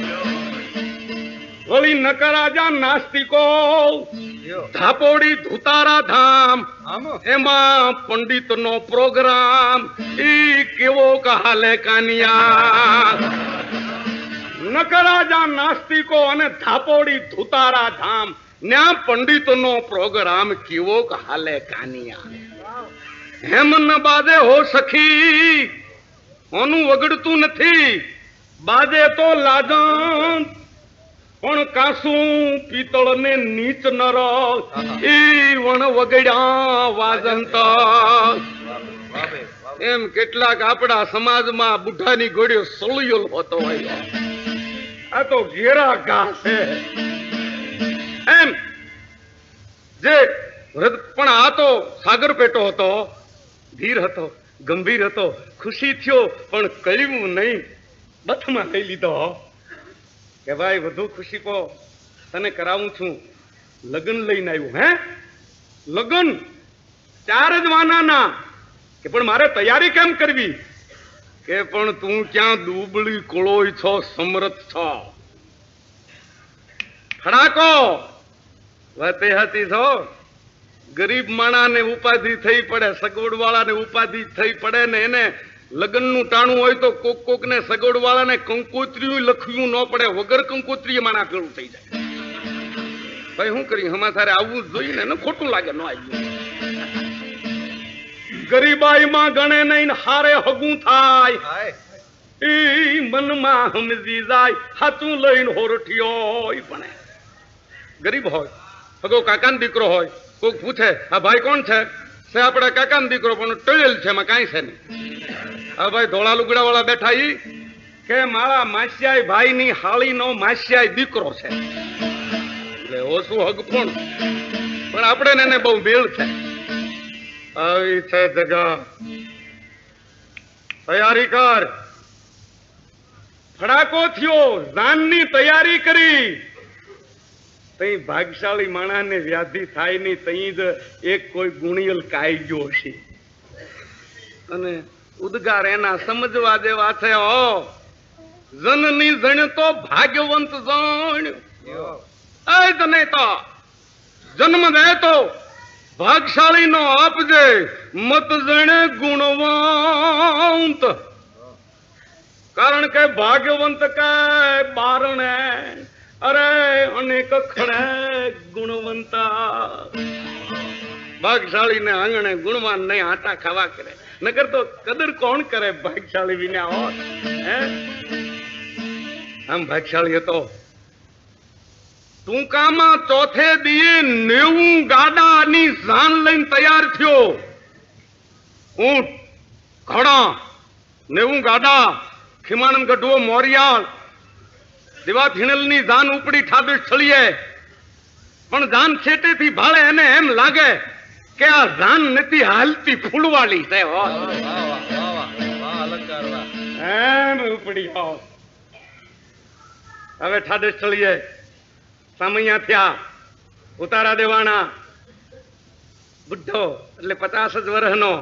વળી નકરાજા નાસ્તિકો ધાપોડી ધુતારા ધામ એમાં પંડિત નો પ્રોગ્રામ ઈ કેવો કહાલે કાનિયા. નકરાજા નાસ્તિકો અને ધાપોડી ધુતારા ધામ ન્યા પંડિત નો પ્રોગ્રામ કેવો કહાલે કાનિયા. હેમન બાજે હો સખી ઓનું વગડતું નથી. બાજે તો લાજણ પણ કાસું પિત્તળ ને નીચ નર ઈ વણ વગડ્યા વાજંત. એમ કેટલાક આપણા સમાજમાં બુઢાની ઘોડીઓ સળિયલ હોતો હોય. આ તો ઘેરા ઘા છે એમ જે પણ આ તો સાગર પેટો હતો, ધીર હતો, ગંભીર હતો. ખુશી થયો પણ કહ્યું નહીં. બથમાં લઈ લીધો કે ભાઈ વધુ ખુશી પો તને કરાવું છું. લગ્ન લઈને આવ્યું. હે લગ્ન 4 જ વાનાના કે પણ મારે તૈયારી કેમ કરવી? કે પણ તું ક્યાં દુબળી કોળોય છો સમરથ છો. ખડાકો વાતે હતી છો. ગરીબ માણાને ઉપાધિ થઈ પડે, સગવડ વાળાને ઉપાધિ થઈ પડે ને એને લગ્નનું ટાણું હોય તો કોક ને સગવડ વાળાને કંકોત્રીયું લખ્યું ન પડે. વગર કંકોત્રીએ માણા ભેળું થઈ જાય. ભાઈ શું કરી હમાસારે આવવું જ જોઈએ ને ખોટું લાગે ન આવ્યું. ગરીબાઈમાં ગણે નહીં હારે હગું થાય. ઈ મનમાં સમજી જાય હાચું લઈને હોરઠિયો ભણે. ગરીબ હોય હગો કાકાનો દીકરો હોય કોક પૂછે આ ભાઈ કોણ છે છે આપડા કાકા નો દીકરો પણ ટળેલ છે, એમાં કાંઈ છે નહીં. હવે ભાઈ ધોળા લુગડા વાળા બેઠા ઈ કે મારા માસિયાઈ ભાઈ ની હાળી નો માસિયાઈ દીકરો છે, એટલે ઓછું હગપણ, પણ આપણે એને બહુ મેળ છે. આવી છે જગા, તૈયારી કર. ફડાકો થયો, જાનની તૈયારી કરી. તઈ ભાગશાળી માણસને વ્યાધિ થાય નહીં, તઈ જ એક કોઈ ગુણિયલ કાઈ ગયો છે, અને ઉદ્ગાર એના સમજવા જેવા છે. હો જનની જણ તો ભાગ્યવંત જણ, એ જને તો જન્મ દે તો ભાગશાળી નો આપજે, મત જણે ગુણવંત. કારણ કે ભાગ્યવંત કે બારણે અરે અનેક ખડે ગુણવંતા. ભાગશાળી ને આંગણે ગુણવાન નહીં આટા ખાવા કરે, નકર તો કદર કોણ કરે ભાગશાળી વિના હોત. આમ ભાગશાળી હતો. ટૂંકામાં ચોથે દીએ 90 ગાડાની જાન લઈને તૈયાર થયો. ઊંટ ઘોડા 90 ગાડા, ખીમાણન ગઢવો મોરિયાળ, દિવા થીણલની જાન ઉપડી ઠાબી છળીએ. પણ જાન છેટેથી ભાળે એને એમ લાગે કે આ જાન નથી હાલતી, ફૂલવાળી છે. એમ ઉપડી આવો. હવે ઠાડે છળીએ સામૈયા થયા, ઉતારા દેવાના. બુઢો એટલે 50 જ વર્ષનો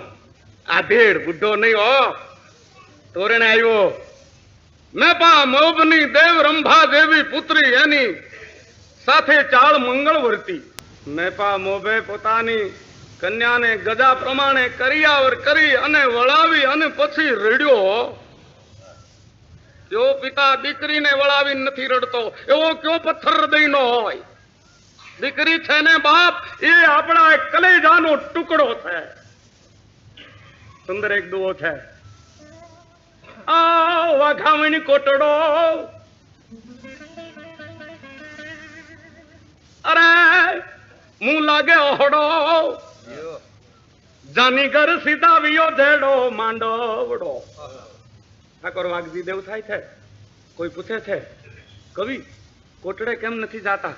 આધેડ, બુઢો નહીં હો. તોરણે આવ્યો. મેપા મોબની દેવ રંભા દેવી પુત્રી, એની સાથે ચાળ મંગળવર્તી. મેપા મોભે પોતાની કન્યાને ગદા પ્રમાણે કરિયાવર કરી અને વળાવી અને પછી રડ્યો. કયો પિતા દીકરીને વળાવી નથી રડતો, એવો કયો પથ્થર હૃદયનો હોય. દીકરી છે ને બાપ, એ આપણા કલેજાનો ટુકડો છે. સુંદર એક દુઓ છે. આ વાઘામણી કોટડો, અરે મું લાગે ઓહડો, જાની ઘર સીધા વિયો જેડો માંડવડો. ઠાકોર વાઘજી દેવ થાય છે. કોઈ પૂછે છે, કવિ કોટડે કેમ નથી જાતા?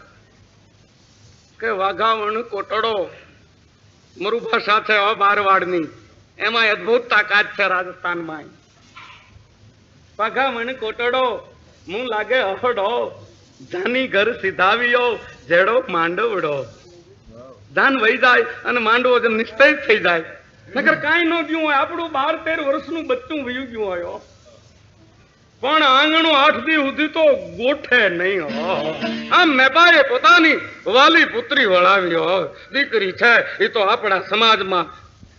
કે વાઘાવણ કોટડો મરુ ભાષા છે બારવાડની, એમાં અદભુત તાકાત છે રાજસ્થાનમાં. વાઘાવણ કોટડો મું લાગે અહડો, જાની ઘર સીધાવ્યો જેડો માંડવડો. જાન વહી જાય અને માંડવો નિશ્ચય થઈ જાય, નકર કાંઈ ન ગયું હોય. આપણું 12-13 વર્ષનું બચ્ચું વયું ગયું હોય, પણ આંગણું 8 દી સુધી તો ગોઠે નહીં. આમ મેપાએ પોતાની વાલી પુત્રી વળાવ્યો. દીકરી છે એ તો આપણા સમાજમાં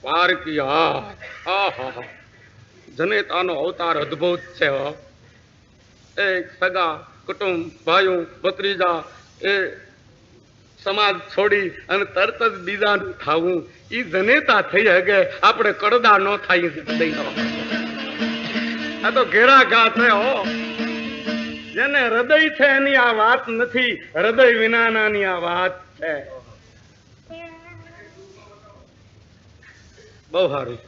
પારકી. જનેતાનો અવતાર અદભુત છે. એક સગા કુટુંબ, ભાઈઓ ભત્રીજા, એ સમાજ છોડી અને તરત જ બીજાનું થાવું, એ જનેતા થઈ હગે. આપણે કડદા ન થાય. આ તો ઘેરા ઘા છે. જેને હૃદય છે એની આ વાત નથી, હૃદય વિનાનાની આ વાત છે. બહુ સારું.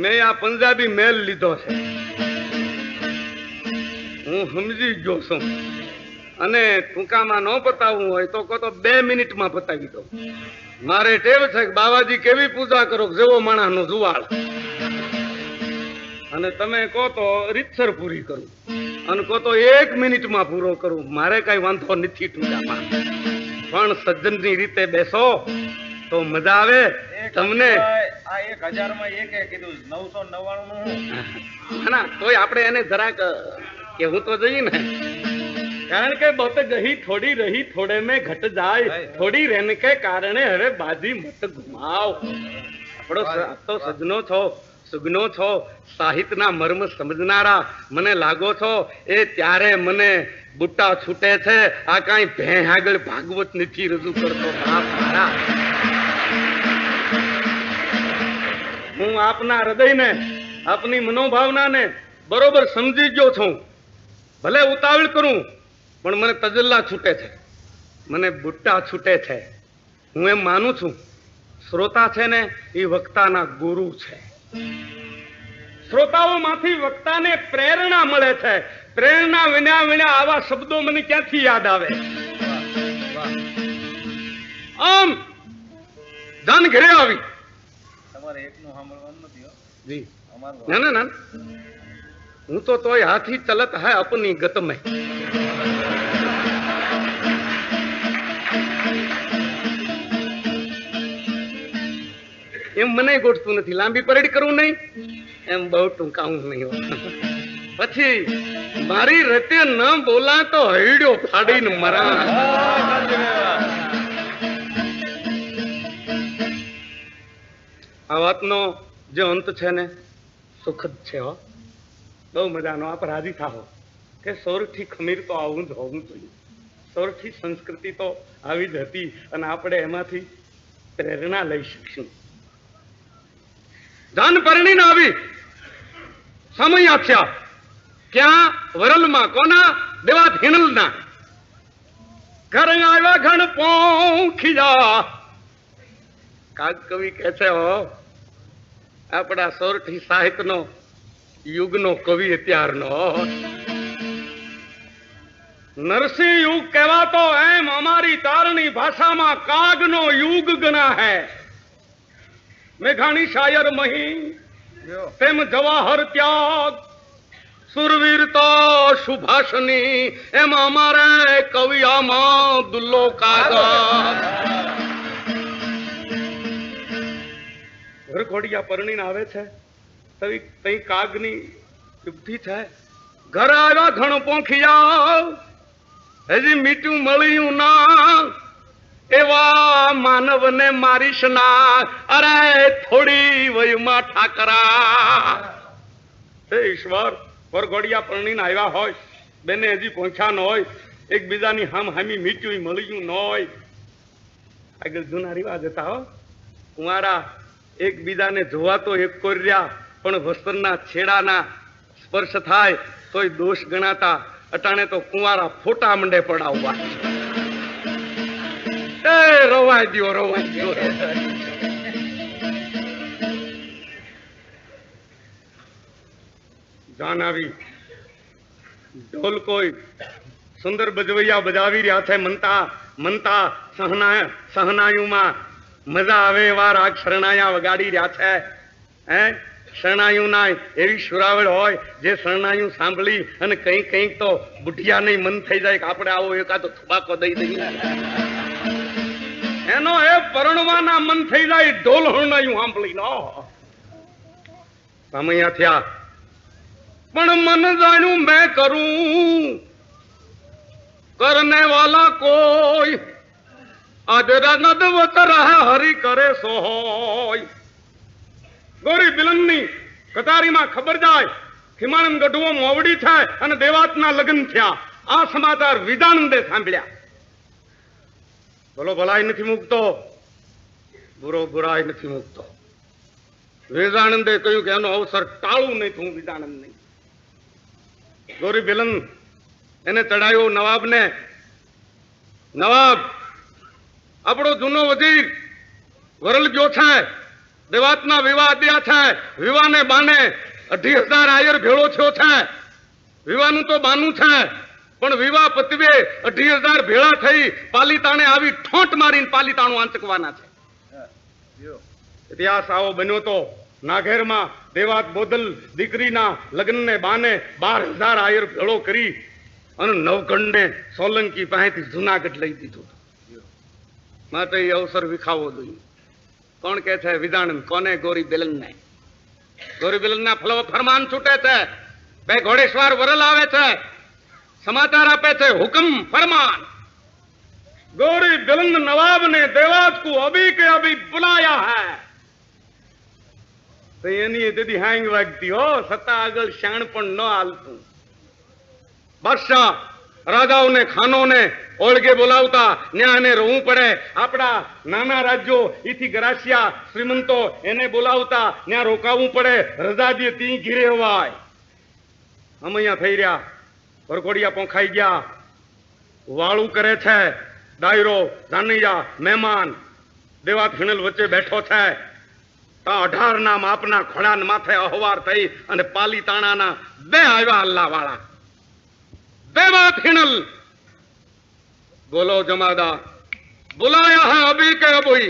મેં આ પંજાબી મેલ લીધો છે, હું સમજી ગયો છું. અને ટૂંકામાં ન પતાવવું હોય તો કહો તો 2 મિનિટમાં પતાવી દો. મારે ટેવ છે કે બાવાજી કેવી પૂજા કરો, જેવો માણસનો જુવાળ. અને તમે કહો તો રીતસર પૂરી કરું, અને કહો તો 1 મિનિટમાં પૂરો કરું. મારે કઈ વાંધો નથી ટૂંકામાં, પણ સજ્જનની રીતે બેસો તો મજા આવે તમને. આ 1000 માં એક કીધું 999 ના, તોય આપણે એને જરાક કેવું તો જોઈએ ને. કારણ કે બત ગહી થોડી રહી, થોડે મેં ઘટ જાય, થોડી રહેને કે કારણે હવે બાજી મત ઘુમાવ. આપણો તો સજનો છો, સુગનો છો, સાહિત્યના મર્મ સમજનારા મને લાગો છો. એ ત્યારે મને બુટ્ટા છૂટે છે. આ કાંઈ ભેં આગળ ભાગવત નથી રજૂ કરતો. હું આપના હૃદયને, આપની મનોભાવનાને બરોબર સમજી ગયો છું. ભલે ઉતાવળ કરું, પણ મને તજલ્લા છૂટે છે, મને બુટ્ટા છૂટે છે. હું એમ માનું છું શ્રોતા છે ને એ વક્તાના ગુરુ છે. શ્રોતાઓમાંથી વક્તાને પ્રેરણા મળે છે. પ્રેરણા વિના વિના આવા શબ્દો મને ક્યાંથી યાદ આવે? આમ જાન ઘરે આવી તમારે એકનું સાંભળવાનું નથી હો. જી અમારું ના ના ના હું તો તોય હાથી ચલત હૈ અપની ગત મેં. એમ મને ગોઠતું નથી. લાંબી પરેડ કરવું નહીં, એમ બહુ ટૂંકાવું નહીં. પછી મારી રતે ન બોલા તો હૈડ્યો ફાડીને મરા. આ વાતનો જે અંત છે ને સુખદ છે. હો બહુ મજાનો. આપ રાજી થાઓ કે સૌરઠી ખમીર તો આવું જ હોવું જોઈએ. સૌરઠી સંસ્કૃતિ તો આવી જ હતી અને આપણે એમાંથી પ્રેરણા લઈ શકશું. જાન પરણીને આવી સમય આપ્યા ક્યાં? વરલમાં. કોના? દેવાત હિનલના. ઘર આવ્યા ઘણ પોંખિયા. કાગ કવિ કહે છે હો આપણા સોરઠી સાહિત્યનો યુગનો કવિ અત્યારનો નરસિંહ યુગ કહેવાતો એમ અમારી તારણી ભાષામાં કાગનો યુગ ગણા હૈ. મેઘાણી શાયર મહી તેમ જવાહર ત્યાગ સુરવીરતા સુભાષની એમ અમારે કવિયામાં દુલ્લો કાગા. ઘરઘોડિયા પરણીને આવે છે તઈ કાગની યુક્તિ છે. ઘર આવ્યા ઘણો પોંખિયા હજી મીઠું મળ્યું ના એવા માનવને મારીશ ના. અરે થોડી વયમાં ઠાકરા. હે ઈશ્વર, વરઘોડિયા પરણીને આવ્યા હોય, બેને હજી પહોંચ્યા ન હોય, એકબીજાની હામી મીઠું મળ્યું ન હોય. આગળ જૂના રિવાજ હતા હો. કુંવારા એકબીજાને જોવા તો એક કોર્યા પણ વસ્ત્રના છેડાના સ્પર્શ થાય તોય દોષ ગણાતા. અટાણે તો કુંવારા ફોટા મંડે પડાવવા. એ રવાય દ્યો રવાય દ્યો. જાન આવી ઢોલ કોઈ સુંદર બજવૈયા બજાવી રહ્યા છે. મનતા મનતા સહનાયુમાં મજા આવે એવા રાગ શરણાયા વગાડી રહ્યા છે. હે શરણાયું ના એવી સુરાવળ હોય જે શરણાયું સાંભળી અને કંઈક કંઈક તો બુઢિયા નહીં મન થઈ જાય કે આપણે આવો એકાદો થબાકો દઈ દઈએ. એનો એ પરણવાના મન થઈ જાય ઢોલ હરણાયું સાંભળી નો સામૈયા થયા. પણ મન જાણ્યું મેં કરું કરને વાલા કોઈ આદરા નદવત રહે હરી કરે સોય. ગોરી બિલનની કતારીમાં ખબર જાય ખીમાનંદ ગઢવો મોવડી થાય અને દેવાતના લગ્ન થયા. આ સમાચાર વિદાનંદે સાંભળ્યા. ભલો ભલાઈ નથી મૂકતો, બુરો બુરાઈ નથી મૂકતો. વિદાનંદે કહ્યું કે એનો અવસર ટાળું નહીં. હું વિદાનંદ નહીં. ગોરી બિલન એને ચડાયો નવાબને. નવાબ આપણો જૂનો વજીર વરલ ગયો છે. દેવાતના વિવાહ અદ્યા છે. વિવાહને બાને 2,500 આયર ભેળો થયો છે. વિવાહનું તો બાનું છે પણ વિવાહ પતવે 2,500 ભેળા થઈ પાલીતાણે આવી ઠોંટ મારીને પાલીતાણું આંચકવાના છે. ઇતિહાસ આવો બન્યો તો નાઘેરમાં દેવાત બોદલ દીકરીના લગ્નને બાને 12,000 આયર ભેળો કરી અને નવગણને સોલંકી પાસેથી જુનાગઢ લઈ દીધું. માટે એ અવસર વિખાવો જોઈએ. કોણ કે છે? વિદાનંદ. કોને? ગોરી બેલન ને. ગોરી બેલન ના ફરમાન છૂટે છે. બે ઘોડેશ્વર વરલ આવે છે, સમાચાર આપે છે, હુકમ ફરમાન. ગોરી બેલન નવાબ ને દેવાત को अभी के अभी बुलाया है. તો એની દીદી હાંગ વાગતી હો. સત્તા આગળ શાણ પણ ન હાલતું. બાદશાહ રાજાઓને ખાનોને ઓળગે બોલાવતા ન્યા રહેવું પડે. આપણા નાના રાજ્યો ઈથી ગરાસિયા શ્રીમંતો એને બોલાવતા ન્યા રોકાવું પડે. રજાજી તી ઘીરે હોય. અમે અહીંયા થઈ રહ્યા. વરઘોડિયા પોંખાઈ ગયા. વાળું કરે છે. ડાયરો જાનૈયા મહેમાન દેવાત હિણલ વચ્ચે બેઠો છે. તા 18 ના માપના ખોળાન માથે અહવાર થઈ અને પાલીતાણાના 2 આવ્યા અલ્લાહ વાળા. દેવાત હિણલ બોલો જમાદાર बुलाया है अभी के अभी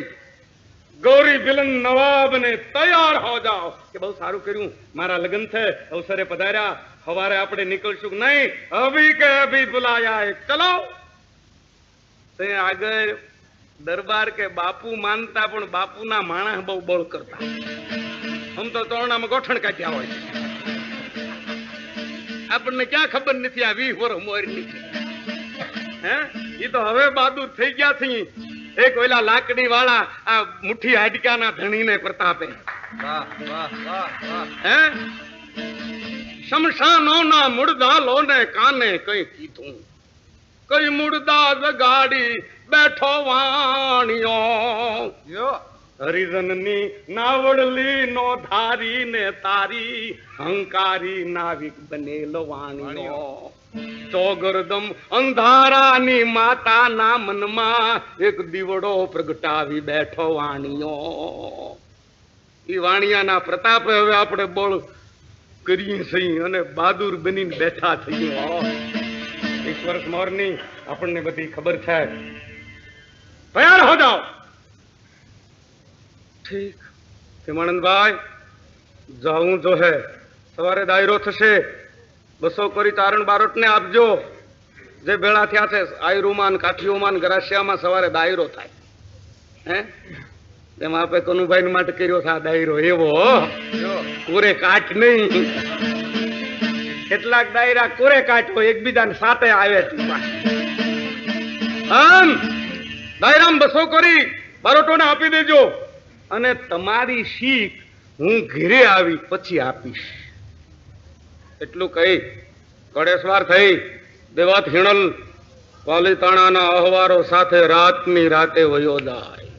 गौरी बिलन नवाब ने तैयार हो जाओ કે બહુ સારું કર્યું મારા લગ્ન છે અવસરે પધાર્યા સવારે આપણે નીકળશું નહીં અભી કે અભી બુલાયા है चलो તે આગળ દરબાર કે બાપુ માનતા પણ બાપુના માણસ બહુ બળ કરતા હમ તો તોરણામાં ગોઠણ કાઢ્યા હોય આપણને ક્યાં ખબર નથી આ 20 વર્ષ મોરની હે એ તો હવે બહાદુર થઈ ગયા છે. એક ઓલા લાકડી વાળા આ મુઠ્ઠી હાડકાના ધણીને પ્રતાપે હે શમશાનોના મુર્દા લોને કાને કઈ કીધું કઈ મુર્દા જગાડી બેઠો વાણિયો હરિજનની નાવડલી નો ધારી ને તારી હંકારી નાવિક બનેલો વાણિયો ચોગરદમ અંધારાની માતાના મનમાં એક દીવડો પ્રગટાવી બેઠો વાણિયો. ઈ વાણિયાના પ્રતાપે હવે આપણે બોલ કરીએ છીએ અને બહાદુર બનીને બેઠા છીએ. 1 વર્ષ મોરની આપણને બધી ખબર છે. તૈયાર હો જાઓ. ઠીક હેમાનંદભાઈ જાવું જો હે સવારે દાયરો થશે 200 કોરી તારણ બારોટ ને આપજો જે ભેળા થયા છે આયરુમાન કાઠીઓમાન ગરાસિયામાં સવારે દાયરો થાય હે તેમાં આપણે કનુભાઈ માટે કર્યો છે આ દાયરો એવો કોરે કાચ નહીં કેટલાક દાયરા કોરે કાચ હોય એકબીજાને સાથે આવે આમ દાયરામાં 200 કોરી બારોટોને આપી દેજો અને તમારી શીખ હું ઘરે આવી પછી આપીશ એટલું કહી કડેસવાર થઈ દેવાત હિણલ પાલીતાણાના અહવારો સાથે રાતની રાતે વયો જાય.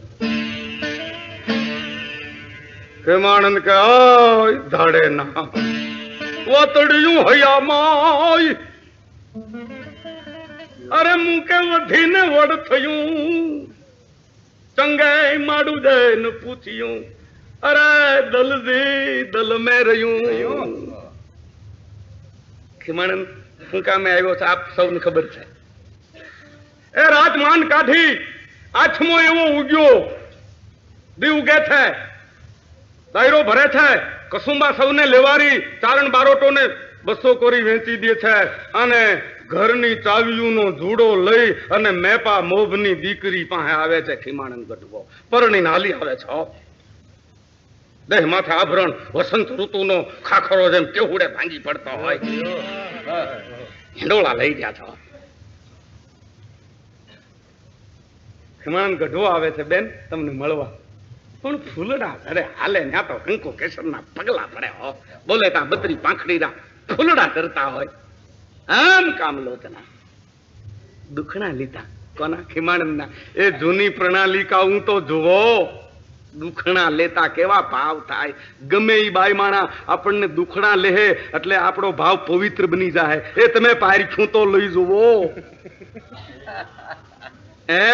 હેમાનંદ કે આય ધાડે ના વાતડિયું હૈયામાય અરે મુકે વધીને વડ થયું ચંગે માડું જઈને પૂછ્યું અરે દલજી દલ મેં રહ્યું. ખીમાનંદ હું કામે આવ્યો છે આપ સૌને ખબર છે. એ રાત માન કાઢી આઠમો એવો ઉગ્યો દી ઉગે છે દાયરો ભરે છે કસુંબા સૌને લેવારી ચારણ બારોટોને 200 કોરી વેચી દે છે અને ઘરની ચાવીઓનો જુડો લઈ અને મેપા મોભની દીકરી પાસે આવે છે. ખીમાનંદ ગઢવો પરણીને હાલી આવે છે. દેહ માથે આભરણ વસંત ઋતુનો ખાખરો જેમ કેહુડે ભાંગી પડતો હોય હિંડોળા લઈ ગયા છો. હેમાનંદ ગઢવો આવે છે બેન તમને મળવા પણ ફૂલડા અરે હાલે ત્યાં તો કંકુ કેસરના પગલા પડે હો બોલે ત્યાં 32 પાંખડીના ફૂલડા કરતા હોય આમ કામ લોચના દુખણા લીધા કોના ખીમાનંદના એ જૂની પ્રણાલિકા તો જુઓ દુખણા લેતા કેવા ભાવ થાય. ગમે ઈ બાઈ માણા આપણને દુખણા લેહે એટલે આપણો ભાવ પવિત્ર બની જાય. એ તમે પારખ્યું તો લઈ જુઓ હે.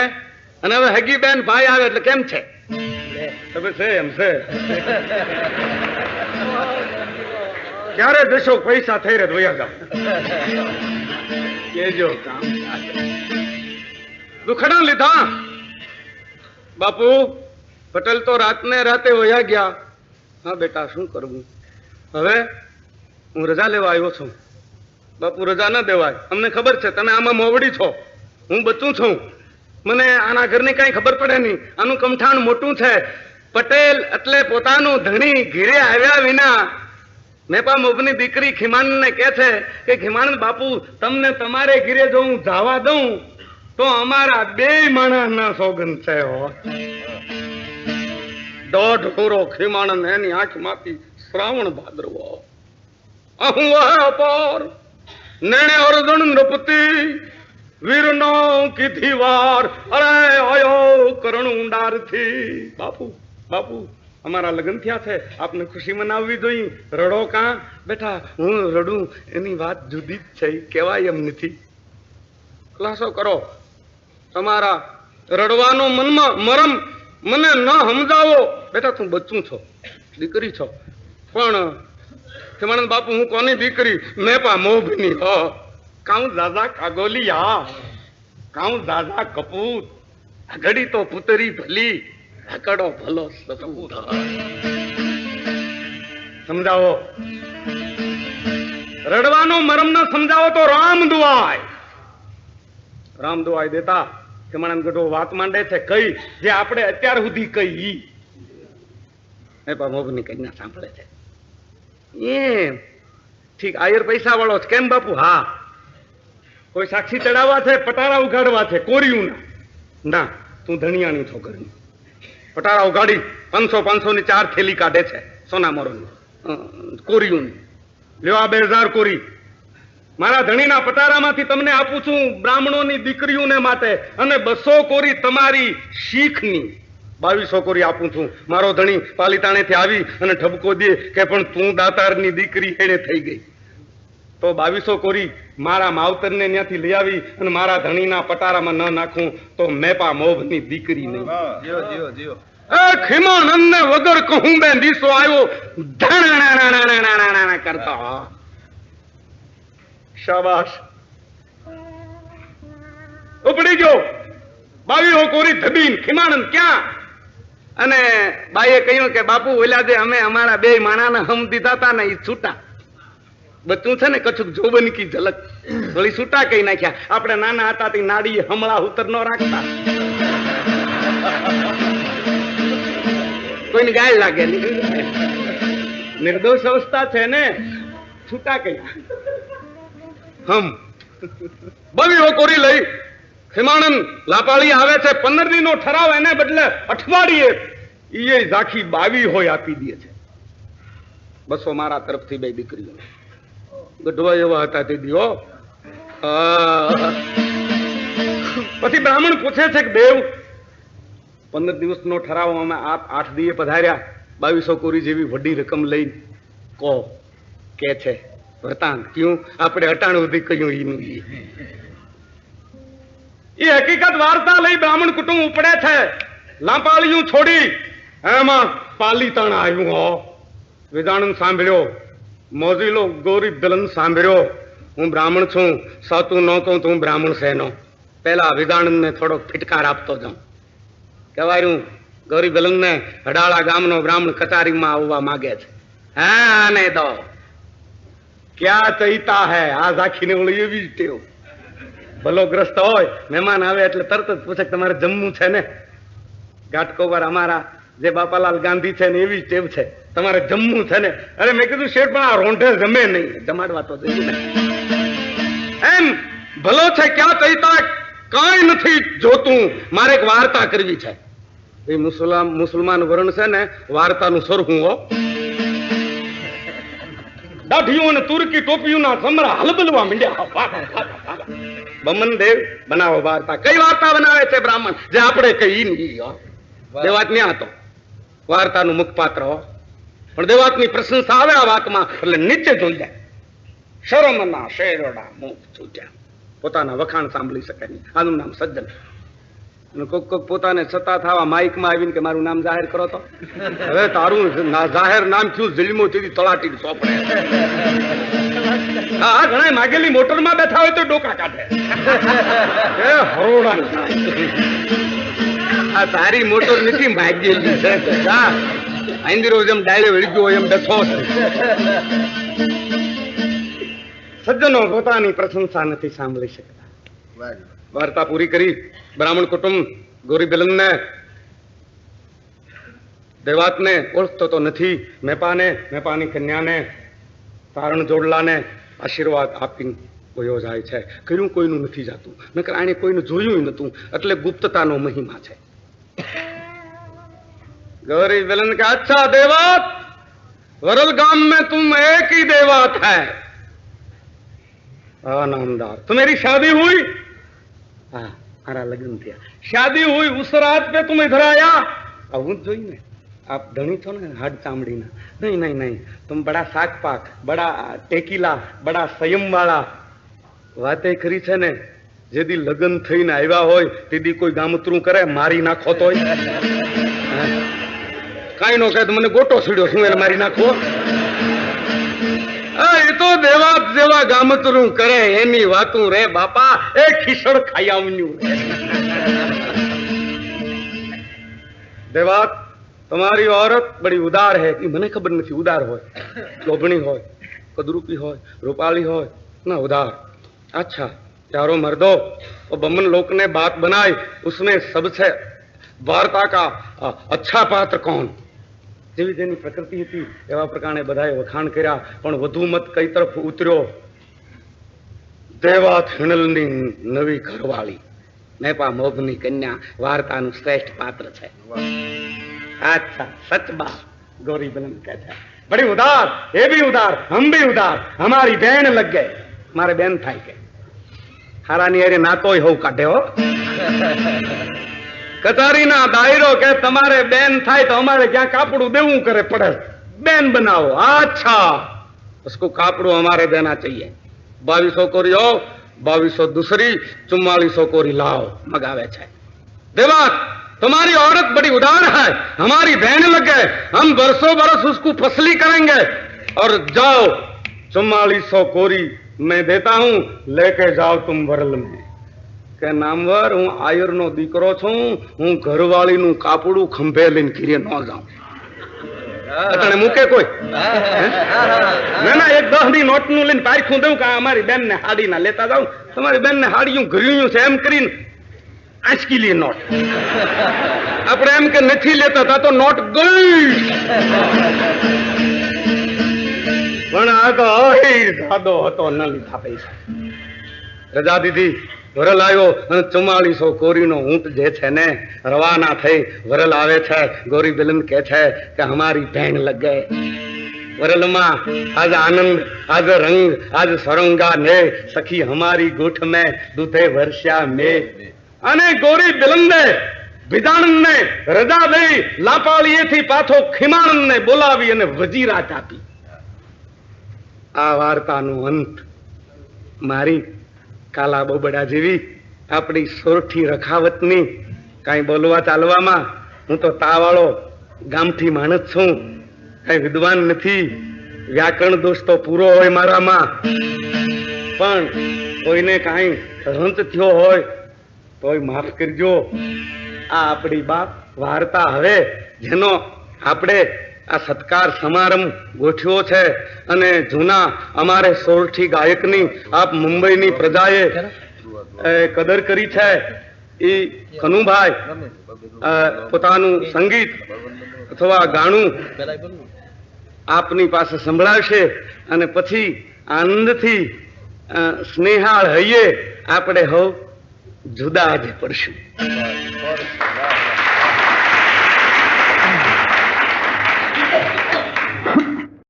અને હવે હગી બેન ભાઈ આવે એટલે કેમ છે તમે છે એમ છે ક્યારે દેશો પૈસા થઈ રહે વયા જાવ કેજો કામ દુખણા લીધા. બાપુ પટેલ તો રાતને રાતે વયા ગયા. હા બેટા શું કરવું હવે હું રજા લેવા આવ્યો છું. બાપુ રજા ન દેવાય અમને ખબર છે તમે આમાં મોવડી છો હું બચું છું મને આના ઘરની કઈ ખબર પડે નહીં. આનું કમઠાણ મોટું છે. પટેલ એટલે પોતાનું ધણી ઘીરે આવ્યા વિના મેપા મોભની દીકરી ખીમાનને કહે છે કે ખીમાનંદ બાપુ તમને તમારે ઘીરે જો હું જવા દઉં તો અમારા 2 માણસના સોગન છે. દોઢ પૂરો ખીમાનંદ એની આંખમાંથી શ્રાવણ ભાદરવો અહું અપાર નેણે અર્જુન નૃપતિ વીરનો કીધી વાર અરે આયો કરણ ઊંડારથી. બાપુ બાપુ અમારા લગ્ન થયા છે આપને ખુશી મનાવવી જોઈએ. રડો કાં બેટા હું રડું એની વાત જુદી જ છે કહેવાય એમ નથી. ખુલાસો કરો તમારા રડવાનો મનમાં મરમ મને ન સમજાવો. બેટા તું બચ્ચું છો, દીકરી છો, પણ ખીમાનંદ બાપુ હું કોની દીકરી? મેં પા મોભની કાઉ દાદા કાગોલિયા, કાઉ દાદા કપૂત, ઘડી તો પુતરી ભલી, આકડો ભલો સપૂત. સમજાવો. રડવાનો મરમ ન સમજાવો તો રામ દુઆય, રામ દુઆય દેતા. ખીમાનંદ ગઢો વાત માંડે છે કઈ જે આપણે અત્યાર સુધી કઈ એ પા મોભની કન્યા સાંભળે છે. એમ ઠીક, આયર પૈસા વાળો છે કેમ બાપુ? હા. કોઈ સાક્ષી ચડાવવા છે, પટારા ઉગાડવા છે કોરિયું ના? તું ધણિયાની છોકરી. પટારા ઉગાડી 500 ની 4 થેલી કાઢે છે સોના મોરની કોરિયું. લ્યો આ 2000 કોરી મારા ધણીના પટારામાંથી તમને આપું છું બ્રાહ્મણોની દીકરીઓને માટે, અને 200 કોરી તમારી શીખની. 2200 કોરી આપું છું. મારો ધણી પાલીતાણેથી આવી અને ઠપકો દે કે પણ તું દાતારની દીકરી એને થઈ ગઈ, તો 2200 કોરી મારા માવતરને ત્યાંથી લઈ આવી અને મારા ધણીના પટારામાં ન નાખું તો મેપા મોભની દીકરી નહીં. ખીમાનંદને વગર કહું બે દીસો આવ્યો ધણાણાણાણાણાણાણા કરતા. શાબાશ, ઉપડી ગયો 2200 કોરી ધબીન. ખીમાનંદ ક્યાં? અને બાઈએ કહ્યું કે બાપુ ઓલા જે અમે અમારા 2 માણાને હમ દીધા હતા ને એ છૂટા. બચ્ચું છે ને કછુક જોબન કી ઝલક વળી છૂટા કહી નાખ્યા. આપણે નાના હતા તે નાડીએ હમણાં ઉતર ન રાખતા, કોઈને ગાય લાગે નિર્દોષ અવસ્થા છે ને, છૂટા કહ્યા. હમ 2200 કોરી લઈ ખીમાનંદ લાપાળી આવે છે. 15 દિનનો ઠરાવ એને બદલે અઠવાડિયે એ ઝાંખી 22 હોય આપી દે છે. 200 મારા તરફથી 2 દીકરીઓ. ગઢવા એવા હતા તે દીઓ. પછી બ્રાહ્મણ પૂછે છે કે દેવ 15 દિવસનો ઠરાવ અમે આપ 8 દીએ પધાર્યા, 2200 કોરી જેવી વડી રકમ લઈ કહો કે છે વૃતાંત ક્યું? આપણે 98 સુધી કહ્યું એનું એ હકીકત વાર્તા લઈ બ્રાહ્મણ કુટુંબ ઉપડે છે. લાંપાળિયું છોડી એમાં પાલીતાણ આવ્યું. હો વિદાણન સાંભળ્યો, મોજીલો ગોરી દલન સાંભળ્યો. હું બ્રાહ્મણ છું, સાતું ન કહું તો હું બ્રાહ્મણ શેનો. પેલા વિદાણને થોડોક ફિટકાર આપતો જાઉં. કહેવાયું ગોરી દલન ને હડાળા ગામનો બ્રાહ્મણ કચારીમાં આવવા માંગે છે. હા ને તો ક્યાં ચૈતા હે? આ ઝાંખીને વળી એવી જ ટેવ. ભલો ગ્રસ્ત હોય, મહેમાન આવે એટલે તરત જ પૂછે તમારે જમવું છે ને? ઘાટકોબર અમારા જે બાપાલાલ ગાંધી છે ને એવી ટેવ છે, તમારે જમવું છે ને? અરે મેં કીધું શેઠ પણ આ રોંઢે જમે નહીં, જમાડવા તો જઈએ ને. એમ ભલો છે ક્યાં ચૈતા કઈ નથી જોતું, મારે એક વાર્તા કરવી છે. એ મુસલમાન વર્ણ છે ને વાર્તાનું સરખું હો. દાઢીઓ અને તુર્કી ટોપીઓના સમરા હલબલવા માંડ્યા. બમન દેવ બનાવો વાર્તા. કઈ વાર્તા બનાવે છે બ્રાહ્મણ જે આપણે કઈ નહીં? દેવાત ન્યા હતો વાર્તાનું મુખપાત્ર હો, પણ દેવાતની પ્રશંસા આવે આ વાતમાં એટલે નીચે જોઈ જાય. શરમના શેરડા મુખ છૂટ્યા. પોતાના વખાણ સાંભળી શકે નહીં. આનું નામ સજ્જન. અને કોક કોક પોતાને છતા થવા માઇકમાં આવીને કે મારું નામ જાહેર કરો તો. હવે તારું જાહેર નામ થયું જિલ્મો સીધી તળાટી સોંપડે. હા ઘણા માગેલી મોટરમાં બેઠા હોય તો ડોકા કાઢે. એ હરોડા આ તારી મોટર નથી માગેલી છે. આંદીરો જેમ ડાયરે વળી ગયો એમ બેઠો છે. સજ્જનો પોતાની પ્રશંસા નથી સાંભળી શકતા. વાર્તા પૂરી કરી. બ્રાહ્મણ કુટુંબ ગોરીબેલન ને દેવાતને ઓળખતો તો નથી. મેપાની કન્યાને તારણ જોડલાને આશીર્વાદ આપી ગયો જાય છે. કર્યું કોઈનું નથી જાતું, નકર આને કોઈનું જોયું નતું, એટલે ગુપ્તતાનો મહિમા છે. ગોરીબેલન કે અચ્છા દેવાત, वरल गांव में तुम एक ही देवात है। नामदार, तुम्हारी शादी हुई? हाँ, हमारा लगन थे, शादी हुई। उस रात पे तुम इधर आया? अब जो ही नहीं, आप धनी थो ना हड चामड़ी ना। नहीं नहीं नहीं, तुम बड़ा साक पाक, बड़ा टेकीला, बड़ा संयम वाला। वाते खरी छे ने, जेदी लगन थईने आव्या होय तेदी कोई गामतरू करे मारी नाखो तोय। કાઈ નો કહે તો મને ગોટો છડ્યો શું એને મારી નાખવો. એ તો દેવાત જેવા ગામતરું કરે એની વાતું રે બાપા, એ ખીસડ ખાઈ આવ્યું. દેવાત તમારી औरत बड़ी उदार है कि મને ખબર નથી ઉદાર હોય, લોભણી હોય, કદરૂપી હોય, રૂપાली હોય ना उदार. अच्छा चारों मर्दों वो बमन लोक ने बात बनाई, उसमें सबसे वार्ता का अच्छा पात्र कौन? જેવી જેની પ્રકૃતિ હતી એવા પ્રકારે બધાએ વખાણ કર્યા, પણ વધુ મત કઈ તરફ ઉતર્યો? દેવાત હિણલની નવી ઘરવાળી નેપા મોગની કન્યા વાર્તાનું શ્રેષ્ઠ પાત્ર છે. अच्छा सच बात. गौरी बलन कहता है बड़ी उदार, ये भी उदार, हम भी उदार, हमारी बहन लग गए. मारे बहन थाई के हारानी अरे ना तो हो काटे हो कचारी ना दायरो के तुम्हारे बहन थाई तो हमारे क्या कापड़ू देवू करे पड़े, बहन बनाओ. अच्छा उसको कापड़ू हमारे देना चाहिए. 2200 कोरी हो, 2200 दूसरी, 4400 कोरी लाओ मगावे छे. देवात तुम्हारी औरत बड़ी उदार है, हमारी बहन लग गए, हम बरसों बरस उसको फसली करेंगे. और जाओ 4400 कोरी मैं देता हूं, लेके जाओ तुम वरल में. के नामवर हूं आयर नो दीकरो छू, हूं घरवाली नु कापड़ू खंभे लઈને ઘીરે ન જાઉં. અતણે મૂકે કોઈ ના એક 10 ની નોટ નું લઈને પારખું દઉં કે અમારી બેન ને હાડી ના લેતા જાઉં, તમારી બેન ને હાડીયું ઘર્યું છે એમ કરીને આંચકી લે નોટ. આપણે એમ કે નથી લેતા તા તો નોટ ગઈ. પણ આ તો સાદો હતો, ન લીધા પૈસા. રજા દીધી, વરલ આવ્યો અને 4400 કોરીનો ઊંટ જે છે ને રવાના થઈ વરલ આવે છે. ગોરી બિલન કહે છે કે हमारी बहन लग गए. वरलमा आज आनंद, आज रंग, आज सरंगा ने सखी हमारी गुठ में दूधे वर्षा में. અને ગોરી બિલંદે વિદાણને રજા દઈ લાપાળીએથી પાછો ખીમાણને બોલાવી અને વજીરાત આપી. આ વાર્તાનો અંત મારી કાલા બોબડા જેવી આપણી સોરઠી રખાવતની કાંઈ બોલવા ચાલવામાં હું તો તાવાળો ગામથી માણસ છું, કઈ વિદ્વાન નથી. વ્યાકરણ દોષ તો પૂરો હોય મારામાં, પણ કોઈને કાંઈ રંત થયો હોય તોય માફ કરજો. આ આપણી બાપ વાર્તા હવે જેનો આપણે આ સત્કાર સમારંભ ગોઠવ્યો છે અને જૂના અમારે સોરઠી ગાયકની આપ મુંબઈની પ્રજાએ કદર કરી છે. એ કનુભાઈ પોતાનું સંગીત અથવા ગાણું આપની પાસે સંભળાવશે અને પછી આનંદથી સ્નેહાળ હૈયે આપણે હવ જુદા જ પડશું.